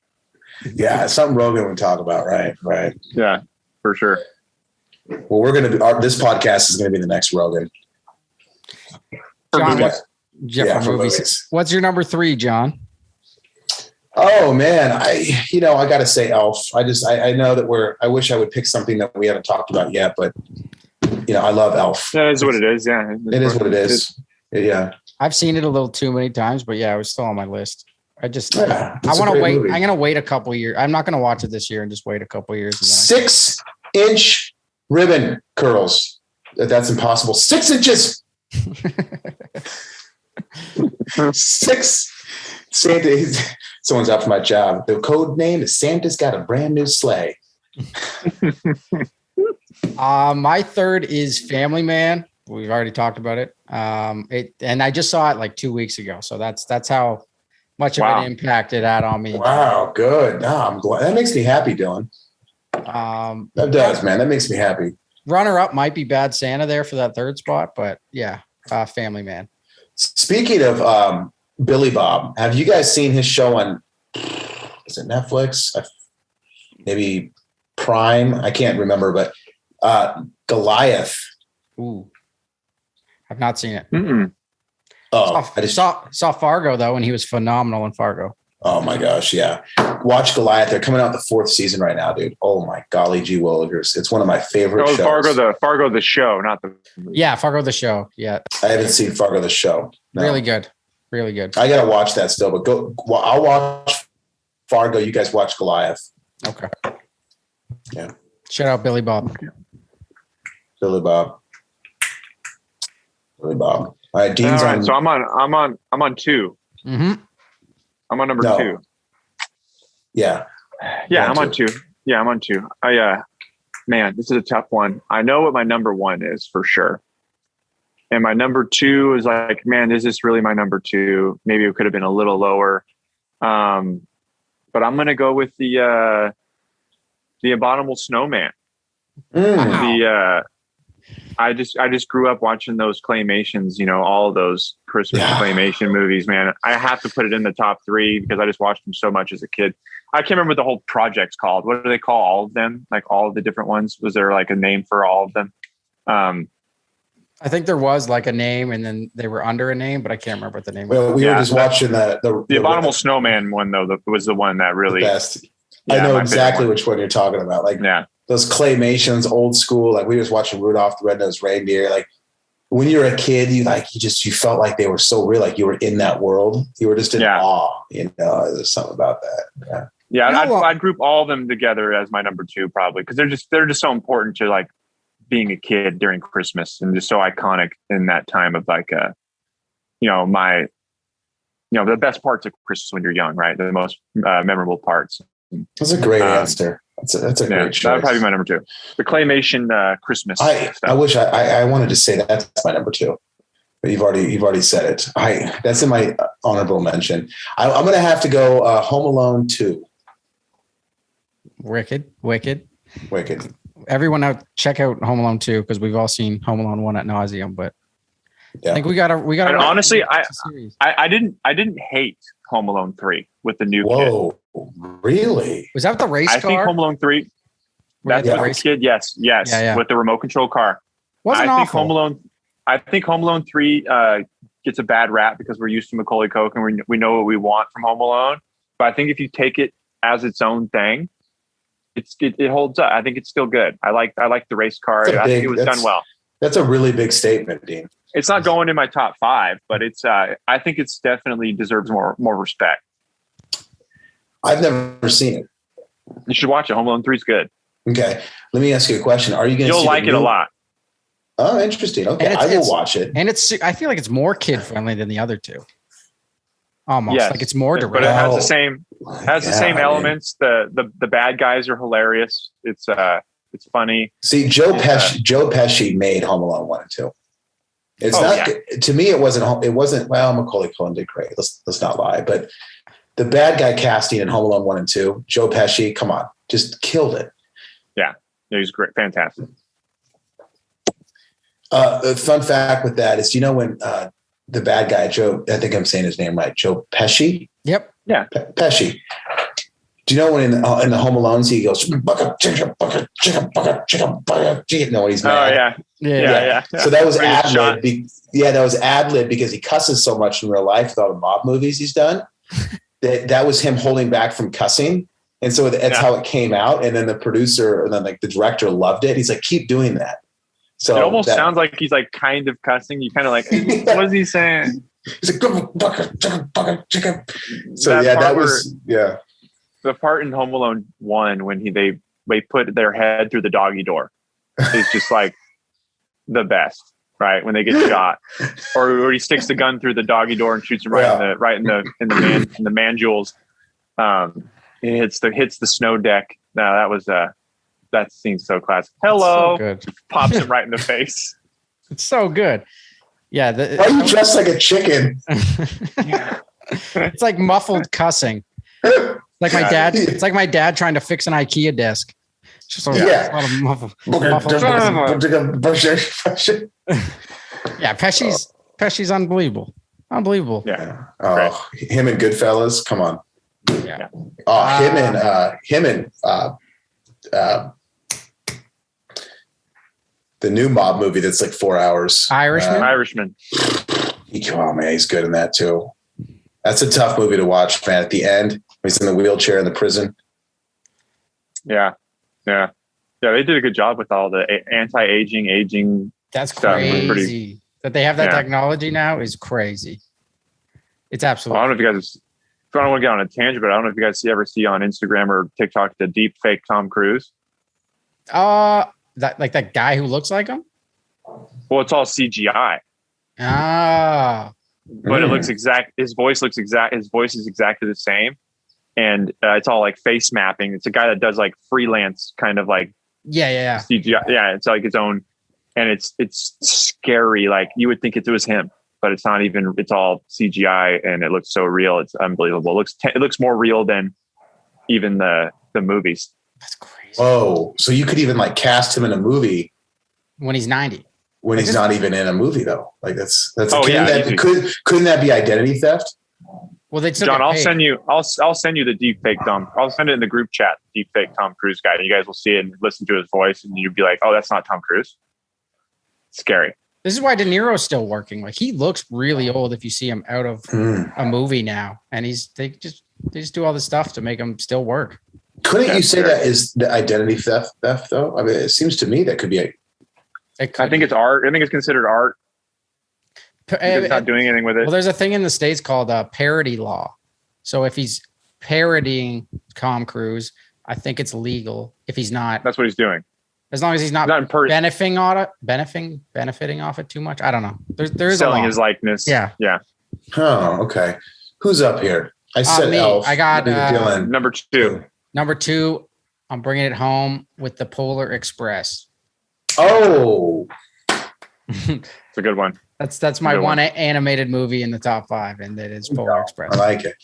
Yeah, it's something Rogan would talk about, right? Right. Yeah, for sure. Well, this podcast is going to be the next Rogan. John, for movies. What's your number 3, John? Oh man, I got to say Elf. I know that I wish I would pick something that we haven't talked about yet, but I love Elf. That is what it is. Yeah, it is what it is. Yeah, I've seen it a little too many times, but yeah, it was still on my list. I want to wait. Movie. I'm going to wait a couple years. I'm not going to watch it this year and just wait a couple years. 6-inch ribbon curls. That's impossible. 6 inches. 6. Santa. Someone's out for my job. The code name is Santa's got a brand new sleigh. My third is Family Man. We've already talked about it. And I just saw it like 2 weeks ago. So that's how much of an impact it had on me. Wow, good. No, I'm glad. That makes me happy, Dylan. That does, man. That makes me happy. Runner up might be Bad Santa there for that third spot, but yeah, Family Man. Speaking of Billy Bob, have you guys seen his show on, is it Netflix? Maybe Prime? I can't remember, but Goliath. Ooh, I've not seen it. Mm-mm. Oh, I just saw Fargo though, and he was phenomenal in Fargo. Oh my gosh, yeah. Watch Goliath. They're coming out the 4th season right now, dude. Oh my golly gee willikers. It's one of my favorite shows. Fargo the show, not the movie. Yeah, Fargo the show. Yeah. I haven't seen Fargo the show. No. Really good. Really good. I gotta watch that still, but I'll watch Fargo. You guys watch Goliath. Okay. Yeah. Shout out Billy Bob. Billy Bob. All right, Dean's all right, on. so I'm on 2. Mm-hmm. I'm on number 2. Yeah. Yeah, I'm on 2. Yeah, I'm on 2. Man, this is a tough one. I know what my number 1 is for sure. And my number 2 is like, man, is this really my number 2? Maybe it could have been a little lower. But I'm going to go with the Abominable Snowman. Wow. I just grew up watching those claymations, all of those Christmas claymation movies, man. I have to put it in the top 3 because I just watched them so much as a kid. I can't remember what the whole project's called. What do they call all of them? Like all of the different ones? Was there like a name for all of them? I think there was like a name and then they were under a name, but I can't remember what the name was. Well, we were just watching the Abominable Snowman one though, was the one that really best. I know exactly which one you're talking about. Like those claymations, old school. Like we were just watching Rudolph the Red-Nosed Reindeer. Like when you're a kid, you felt like they were so real. Like you were in that world. You were just in awe. There's something about that. Yeah, I'd group all of them together as my number 2 probably because they're just so important to like being a kid during Christmas and just so iconic in that time of like the best parts of Christmas when you're young, right? The most memorable parts. That's a great answer. That's a great choice. That would probably be my number 2. The claymation Christmas. I wish I wanted to say that's my number 2, but you've already said it. That's in my honorable mention. I'm going to have to go Home Alone 2. Wicked. Everyone out, check out Home Alone 2 because we've all seen Home Alone 1 at nauseum, but I think we got. And honestly, I didn't hate Home Alone 3 with the new kid. Really? Was that the race car? I think Home Alone 3. That's with the kid. Yes. Yeah. With the remote control car. Wasn't awful. I think Home Alone 3 gets a bad rap because we're used to Macaulay Culkin and we know what we want from Home Alone. But I think if you take it as its own thing, it holds up. I think it's still good. I like the race car. I think it was done well. That's a really big statement, Dean. It's not going in my top 5, but it's I think it's definitely deserves more respect. I've never seen it. You should watch it. Home Alone 3 is good. Okay. Let me ask you a question. Are you going to You'll like it a lot. Oh, interesting. Okay. I will watch it. And I feel like it's more kid friendly than the other 2. Almost like it's more direct. But it has the same elements. The bad guys are hilarious. It's funny. See, Joe Pesci made Home Alone 1 and 2. It's not to me. It wasn't. Well, Macaulay Culkin did great. Let's not lie. But the bad guy casting in Home Alone 1 and 2, Joe Pesci, come on, just killed it. Yeah, he's great, fantastic. The fun fact with that is, when the bad guy Joe, I think I'm saying his name right, Joe Pesci. Yep. Yeah. Pesci. Do you know when in the Home Alone he goes, bucket, chicken, bucket, chicken, bucket, chicken, bucket, chicken? No, he's mad. Oh yeah. So that was ad lib. That was ad lib because he cusses so much in real life with all the mob movies he's done. that was him holding back from cussing, and so that's how it came out. And then the producer and then like the director loved it. He's like, keep doing that. So it almost sounds like he's like kind of cussing. You kind of like, what is he saying? He's like, bucket, chicken. So that was. The part in Home Alone 1 when they put their head through the doggy door is just like the best. right? When they get shot, or he sticks the gun through the doggy door and shoots him right in the mandibles. It hits the snow deck. No, that scene's so classic. Hello, so good. Pops him right in the face. It's so good. Yeah. Why are you dressed like a chicken? It's like muffled cussing. Like my dad. It's like my dad trying to fix an IKEA desk. Just a lot of muffled. Yeah, Pesci's unbelievable. Unbelievable. Yeah. Oh, him and Goodfellas. Come on. Yeah. Oh, him and the new mob movie that's like 4 hours. Irishman. Oh man, he's good in that too. That's a tough movie to watch, man. At the end, when he's in the wheelchair in the prison. Yeah. They did a good job with all the aging. That's stuff. crazy. That they have that technology now is crazy. It's absolutely. I don't know if you guys. I don't want to get on a tangent, but I don't know if you guys ever see on Instagram or TikTok the deep fake Tom Cruise. That guy who looks like him. Well, it's all CGI. But it looks exact. His voice looks exact. His voice is exactly the same, and it's all like face mapping. It's a guy that does like freelance kind of like CGI. Yeah, it's like his own, and it's scary. Like you would think it was him, but it's not even. It's all CGI, and it looks so real. It's unbelievable. It looks more real than even the movies. That's crazy. Oh, so you could even like cast him in a movie when he's 90. When he's not even in a movie though. Like that's couldn't that be identity theft? Well, they John, I'll send you the deep fake Tom. I'll send it in the group chat, deep fake Tom Cruise guy. And you guys will see it and listen to his voice, and you'd be like, "Oh, that's not Tom Cruise." Scary. This is why De Niro's still working. Like he looks really old if you see him out of a movie now, and they just do all this stuff to make him still work. Couldn't you say that is the identity theft though? I mean, it seems to me that could be I think it's art. I think it's considered art. It's not doing anything with it. Well, there's a thing in the States called parody law. So if he's parodying Tom Cruise, I think it's legal. If he's not, that's what he's doing. As long as he's not benefiting off it too much. I don't know. There's selling his likeness. Yeah. Oh, okay. Who's up here? I said Elf. I got Dylan. Number two. Number two. I'm bringing it home with the Polar Express. Oh, it's a good one. That's my one animated movie in the top 5, and that is Polar Express. I like it.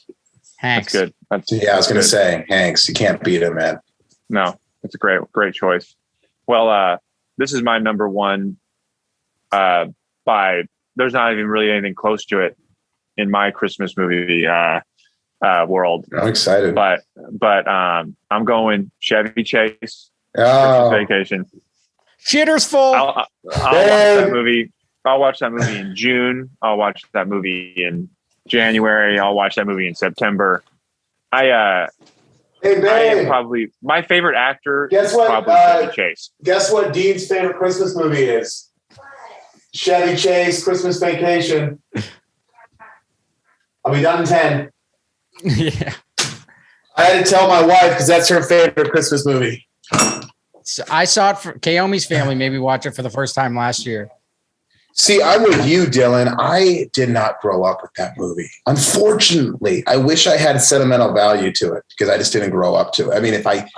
Hanks. That's good. I was going to say Hanks. You can't beat him, man. No, it's a great choice. Well, this is my number one. There's not even really anything close to it in my Christmas movie world. I'm excited, but I'm going Chevy Chase. Oh. Christmas Vacation. Shitter's full. I'll watch that movie. I'll watch that movie in June. I'll watch that movie in January. I'll watch that movie in September. I am probably my favorite actor. Guess what? Probably Chevy Chase. Guess what? Dean's favorite Christmas movie is Chevy Chase Christmas Vacation. I'll be done in 10. Yeah. I had to tell my wife because that's her favorite Christmas movie. So I saw it for Kaomi's family. Maybe watch it for the first time last year. See, I'm with you, Dylan. I did not grow up with that movie. Unfortunately, I wish I had sentimental value to it because I just didn't grow up to it. I mean, if like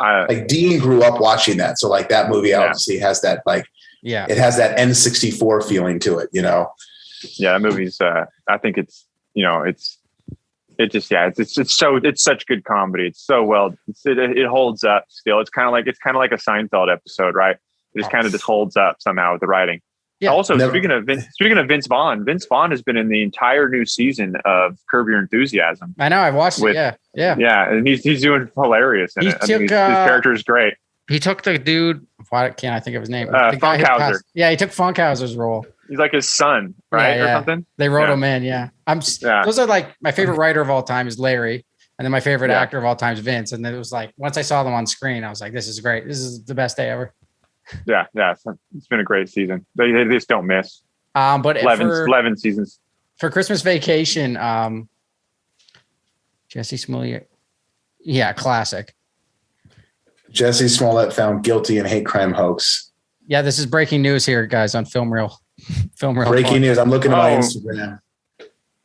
Dean grew up watching that, so like that movie obviously has that it has that N64 feeling to it, you know. Yeah, that movie's. I think it's it's such good comedy. It's so well. It holds up still. It's kind of like a Seinfeld episode, right? It just kind of just holds up somehow with the writing. Yeah. Also, speaking of Vince Vaughn has been in the entire new season of Curb Your Enthusiasm. I know, I've watched it. Yeah, and he's doing hilarious in it. His character is great. He took the dude. Why can't I think of his name? Funkhauser. Yeah, he took Funkhauser's role. He's like his son, right, or something. They wrote him in. Yeah, those are like my favorite writer of all time is Larry, and then my favorite actor of all time is Vince. And then it was like once I saw them on screen, I was like, this is great. This is the best day ever. Yeah, it's been a great season. They just don't miss. But 11 seasons for Christmas Vacation. Jesse Smollett, classic. Jesse Smollett found guilty in hate crime hoax. Yeah, this is breaking news here, guys, on Film Reel. Film reel. Breaking news. I'm looking at my Oh. Instagram.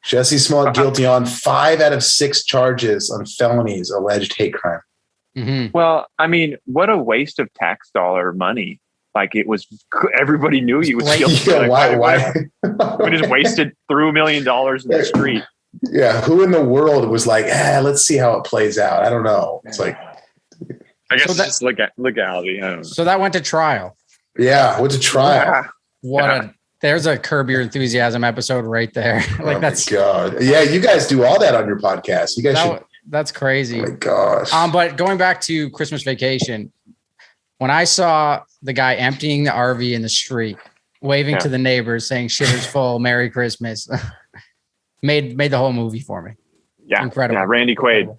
Jesse Smollett guilty on 5 out of 6 charges on felonies, alleged hate crime. Mm-hmm. Well, I mean, what a waste of tax dollar money. Like it was, everybody knew he was guilty. Yeah, Like, why? We just wasted through $1 million in the street. Yeah, who in the world was like, let's see how it plays out? I don't know. It's like, I guess So that- it's just legality. I don't know. So that went to trial. yeah, what's a trial? Yeah. There's a Curb Your Enthusiasm episode right there. Like Oh that's my God. Yeah, you guys do all that on your podcast. You guys should. that's crazy. Oh my gosh. But going back to Christmas Vacation, when I saw the guy emptying the RV in the street, waving to the neighbors, saying "Shitter's full, Merry Christmas," made the whole movie for me. Yeah. Incredible. Yeah. Randy Quaid.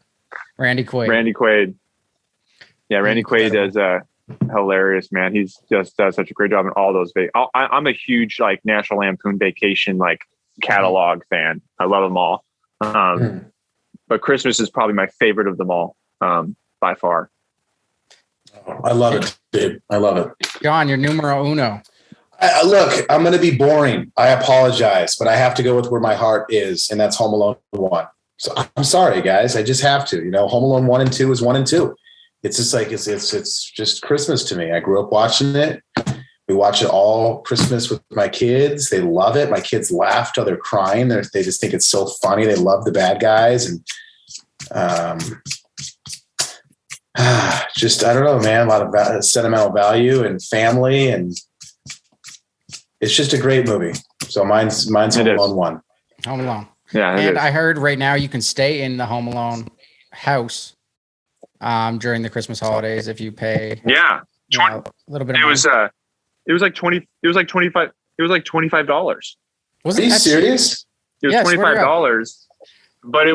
Yeah. Randy Quaid does hilarious, man. He's just does such a great job in all those. I'm a huge like National Lampoon Vacation like catalog fan. I love them all. But Christmas is probably my favorite of them all by far. I love it, dude. I love it. John, you're numero uno. Look, I'm going to be boring. I apologize, but I have to go with where my heart is, and that's Home Alone 1. So I'm sorry, guys. I just have to. Home Alone 1 and 2 is 1 and 2. It's just like it's just Christmas to me. I grew up watching it. We watch it all Christmas with my kids. They love it. My kids laugh till they're crying. They just think it's so funny. They love the bad guys, and just I don't know, man. A lot of sentimental value and family, and it's just a great movie. So mine's Home Alone 1. Home Alone. Yeah. And I heard right now you can stay in the Home Alone house during the Christmas holidays if you pay Yeah. a little bit of It money. was like $25. Was Are you that serious? It was Yeah, swear to $25, but it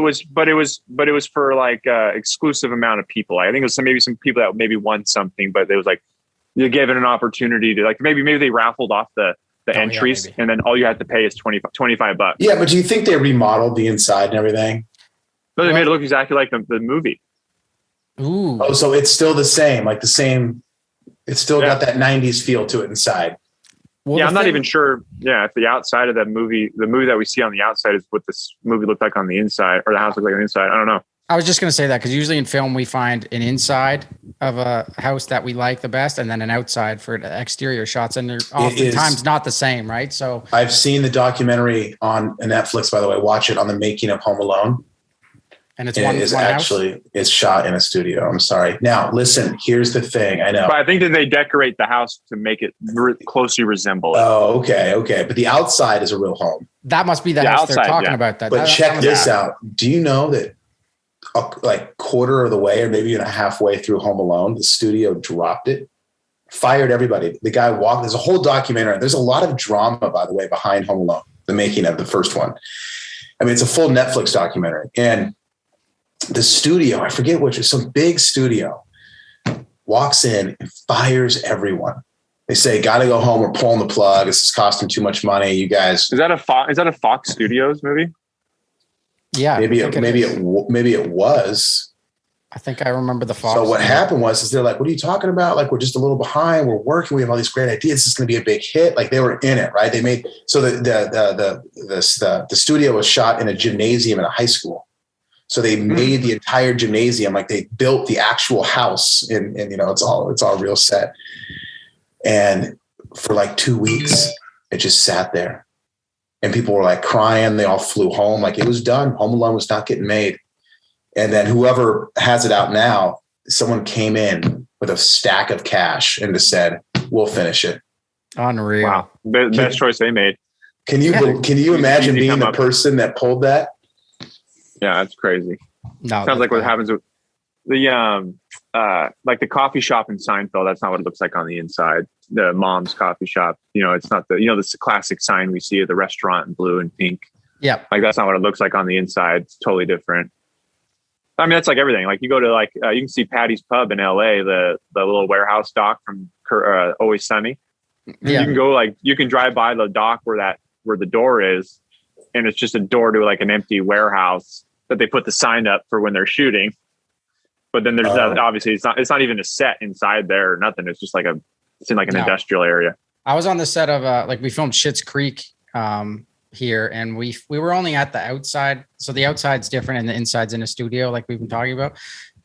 was for like exclusive amount of people. I think it was maybe some people that maybe won something, but it was like you gave it an opportunity to like maybe they raffled off the entries, maybe. and then all you had to pay is $25. Yeah, but do you think they remodeled the inside and everything? But they made it look exactly like the movie. Ooh. Oh, so it's still the same, like the same. It's still got that 90s feel to it inside. Well, Yeah, the I'm not thing- even sure. Yeah, if the outside of that movie, the movie that we see on the outside is what this movie looked like on the inside, or the house looked like on the inside. I don't know. I was just going to say that because usually in film we find an inside of a house that we like the best, and then an outside for the exterior shots, and they're oftentimes not the same, right? So I've seen the documentary on Netflix, by the way. Watch it on the making of Home Alone. and it's It one is house. actually it's shot in a studio. I'm sorry. Now listen. Here's the thing. I know. But I think that they decorate the house to make it closely resemble it. Oh, okay. But the outside is a real home. That must be the Yeah, house they're outside, talking yeah. about. That. But That check must- this out. Do you know that like quarter of the way, or maybe even halfway through Home Alone, the studio dropped it, fired everybody. The guy walked. There's a whole documentary. There's a lot of drama, by the way, behind Home Alone, the making of the first one. I mean, it's a full Netflix documentary. And the studio, I forget which, some big studio, walks in and fires everyone. They say, "Got to go home. We're pulling the plug. This is costing too much money. You guys." Is that a Fox Studios movie? Yeah. Maybe I think it was. I think I remember the Fox. So what happened was they're like, "What are you talking about? Like, we're just a little behind. We're working. We have all these great ideas. This is going to be a big hit." Like they were in it, right? They made so the studio was shot in a gymnasium in a high school. So they made the entire gymnasium, like they built the actual house, and it's all real set. And for like 2 weeks, it just sat there, and people were like crying. They all flew home, like it was done. Home Alone was not getting made. And then whoever has it out now, someone came in with a stack of cash and just said, "We'll finish it." Unreal. Wow, best choice they made. Can you imagine Easy being come the up. person that pulled that? Yeah, that's crazy. No, Sounds like what happens with the like the coffee shop in Seinfeld. That's not what it looks like on the inside. The mom's coffee shop. It's not this classic sign we see of the restaurant in blue and pink. Yeah. Like that's not what it looks like on the inside. It's totally different. I mean, that's like everything. Like you go to you can see Patty's Pub in LA, the little warehouse dock from Always Sunny. Yeah. You can you can drive by the dock where the door is, and it's just a door to like an empty warehouse that they put the sign up for when they're shooting. But then there's obviously it's not even a set inside there or nothing. It's just it's in like an industrial area. I was on the set of like we filmed Schitt's Creek here, and we were only at the outside. So the outside's different and the inside's in a studio, like we've been talking about.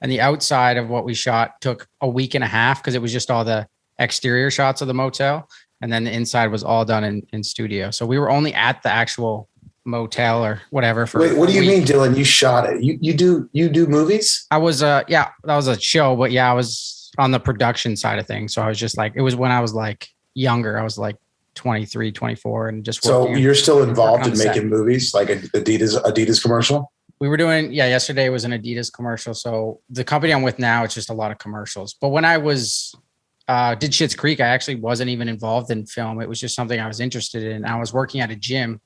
And the outside of what we shot took a week and a half because it was just all the exterior shots of the motel. And then the inside was all done in studio. So we were only at the actual motel or whatever. Wait, what do you mean, Dylan? You shot it. You do movies? I was that was a show, but yeah, I was on the production side of things. So I was just like, it was when I was like younger. I was like 23, 24 and just so you're still involved in making set. Movies like Adidas commercial? We were doing, yesterday was an Adidas commercial. So the company I'm with now, it's just a lot of commercials. But when I was did Schitt's Creek, I actually wasn't even involved in film. It was just something I was interested in. I was working at a gym,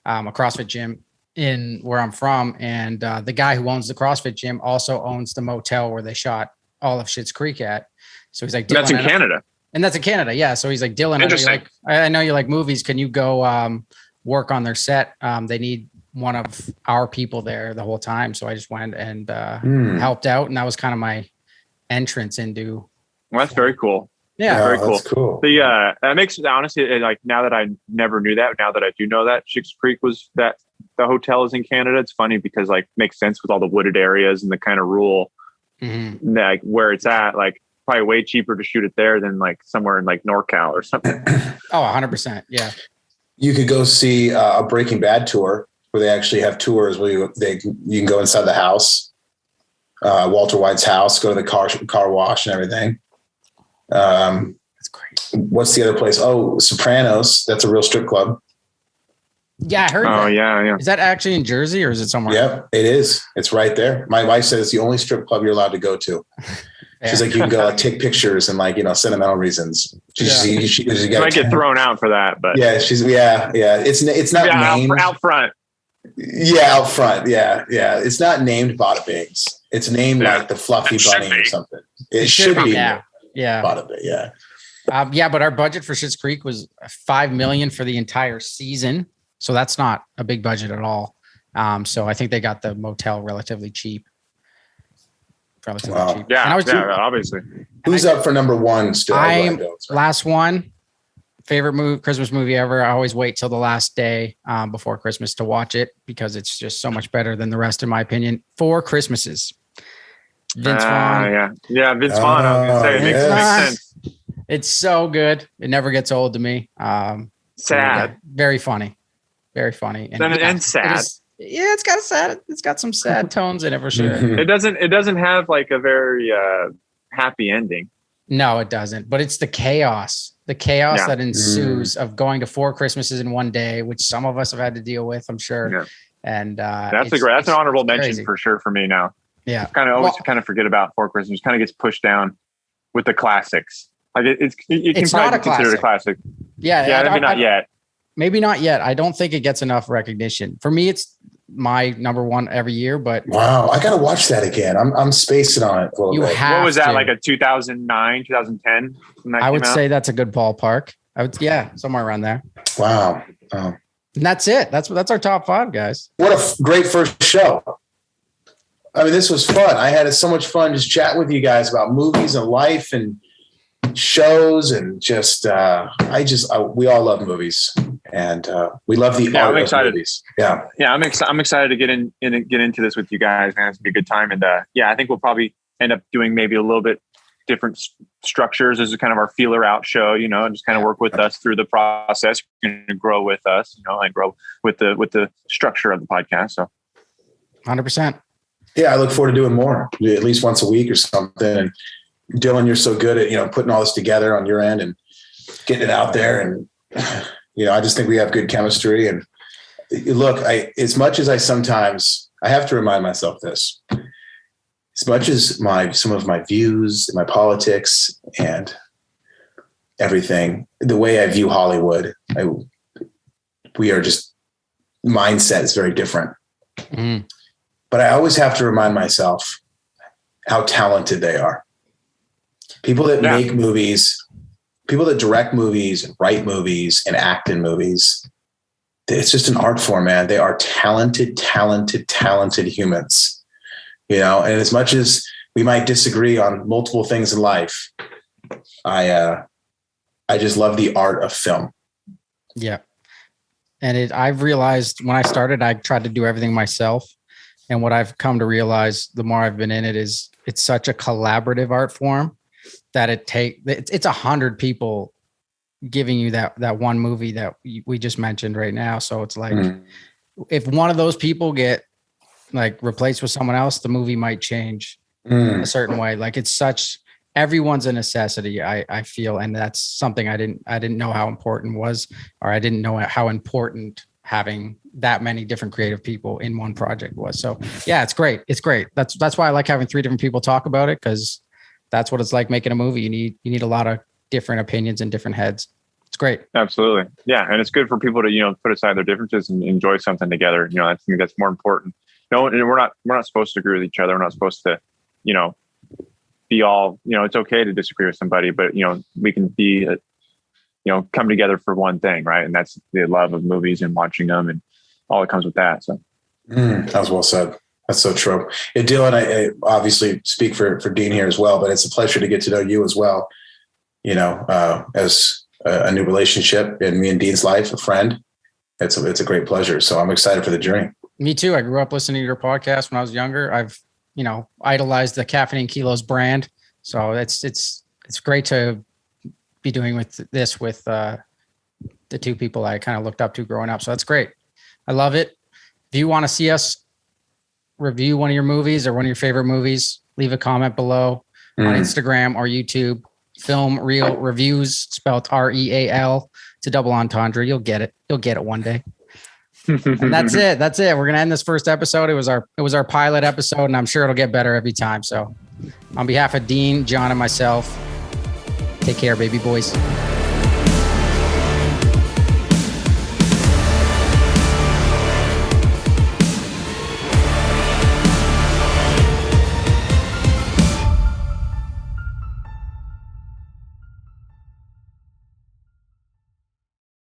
a CrossFit gym in where I'm from. And the guy who owns the CrossFit gym also owns the motel where they shot all of Schitt's Creek at. So he's like, that's in Canada. And that's in Canada. Yeah. So he's like, Dylan, I know you like movies. Can you go work on their set? They need one of our people there the whole time. So I just went and helped out. And that was kind of my entrance into. Well, that's very cool. Yeah. Very cool. That's cool. That makes, honestly, like now that I never knew that, now that I do know that Schitt's Creek was that the hotel is in Canada. It's funny because like makes sense with all the wooded areas and the kind of rural, like where it's at, like probably way cheaper to shoot it there than like somewhere in like NorCal or something. Oh, 100%. Yeah. You could go see a Breaking Bad tour where they actually have tours where you can go inside the house, Walter White's house, go to the car wash and everything. That's great. What's the other place? Oh, Sopranos. That's a real strip club. Yeah, I heard. Oh, that. yeah. Is that actually in Jersey or is it somewhere? Yep, it is. It's right there. My wife says it's the only strip club you're allowed to go to. She's like, you can go like take pictures and like, sentimental reasons. She might get thrown out for that, but yeah, It's not named out front. Yeah, out front. Yeah. It's not named Bada Bings. It's named like the Fluffy Bunny or something. It should be. Yeah. Bada Bing. Yeah. But our budget for Schitt's Creek was $5 million for the entire season. So that's not a big budget at all. So I think they got the motel relatively cheap. Cheap. Yeah, and I was obviously. Who's up for number one still? Last one. Favorite Christmas movie ever. I always wait till the last day before Christmas to watch it because it's just so much better than the rest, in my opinion. 4 Christmases. Vince Vaughn. Yeah, Vince Vaughn. I was gonna say, it makes sense. It's so good. It never gets old to me. Sad. Yeah, very funny. Very funny. And sad. It's got some sad tones in it for sure. It doesn't have like a very happy ending. No, it doesn't. But it's the chaos that ensues of going to 4 Christmases in one day, which some of us have had to deal with, I'm sure. Yeah. And that's an honorable mention for sure for me now. Yeah. Kind of forget about 4 Christmases. Kind of gets pushed down with the classics. Like you can probably consider it a classic. Yeah. Maybe not yet. Maybe not yet. I don't think it gets enough recognition. For me, it's my number one every year, but wow, I gotta watch that again. I'm spacing on it a little bit. What was that, like a 2009, 2010? I would say that's a good ballpark. Somewhere around there. Wow. And that's it. That's our top 5, guys. What a great first show. I mean, this was fun. I had so much fun just chatting with you guys about movies and life and shows and just we all love movies and we love the art of movies. I'm excited to get into this with you guys, man. It's gonna be a good time, and I think we'll probably end up doing maybe a little bit different structures as a kind of our feeler out show, and just kind of work with us through the process. You're going to grow with us, and grow with the structure of the podcast. So 100%. Yeah, I look forward to doing more, at least once a week or something. And Dylan, you're so good at, putting all this together on your end and getting it out there. And, I just think we have good chemistry. And look, as much as I have to remind myself this, as much as some of my views, my politics and everything, the way I view Hollywood, we are just, mindset is very different. Mm. But I always have to remind myself how talented they are. People that make movies, people that direct movies and write movies and act in movies, it's just an art form, man. They are talented humans, and as much as we might disagree on multiple things in life, I I just love the art of film. Yeah. And I've realized when I started, I tried to do everything myself. And what I've come to realize the more I've been in it is it's such a collaborative art form that it's 100 people giving you that one movie that we just mentioned right now. So it's like, if one of those people get like replaced with someone else, the movie might change a certain way. Like everyone's a necessity, I feel. And that's something I didn't know how important was, or I didn't know how important having that many different creative people in one project was. So yeah, it's great. It's great. That's why I like having 3 different people talk about it, because that's what it's like making a movie. You need a lot of different opinions and different heads. It's great. Absolutely. Yeah. And it's good for people to, put aside their differences and enjoy something together. I think that's more important. No, and we're not supposed to agree with each other. We're not supposed to, be all, it's okay to disagree with somebody, but, we can be, come together for one thing. Right. And that's the love of movies and watching them and all that comes with that. So that was well said. That's so true. Yeah, Dylan, I obviously speak for Dean here as well, but it's a pleasure to get to know you as well. As a new relationship in me and Dean's life, a friend. It's a great pleasure. So I'm excited for the journey. Me too. I grew up listening to your podcast when I was younger. I've, idolized the Caffeine Kilos brand. So it's great to be doing with the 2 people I kind of looked up to growing up. So that's great. I love it. If you want to see us review one of your movies or one of your favorite movies, leave a comment below on Instagram or YouTube. Film Real Reviews, spelled REAL. It's a double entendre. You'll get it. You'll get it one day. And that's it. We're gonna end this first episode. It was our pilot episode, and I'm sure it'll get better every time. So, on behalf of Dean, John, and myself, take care, baby boys.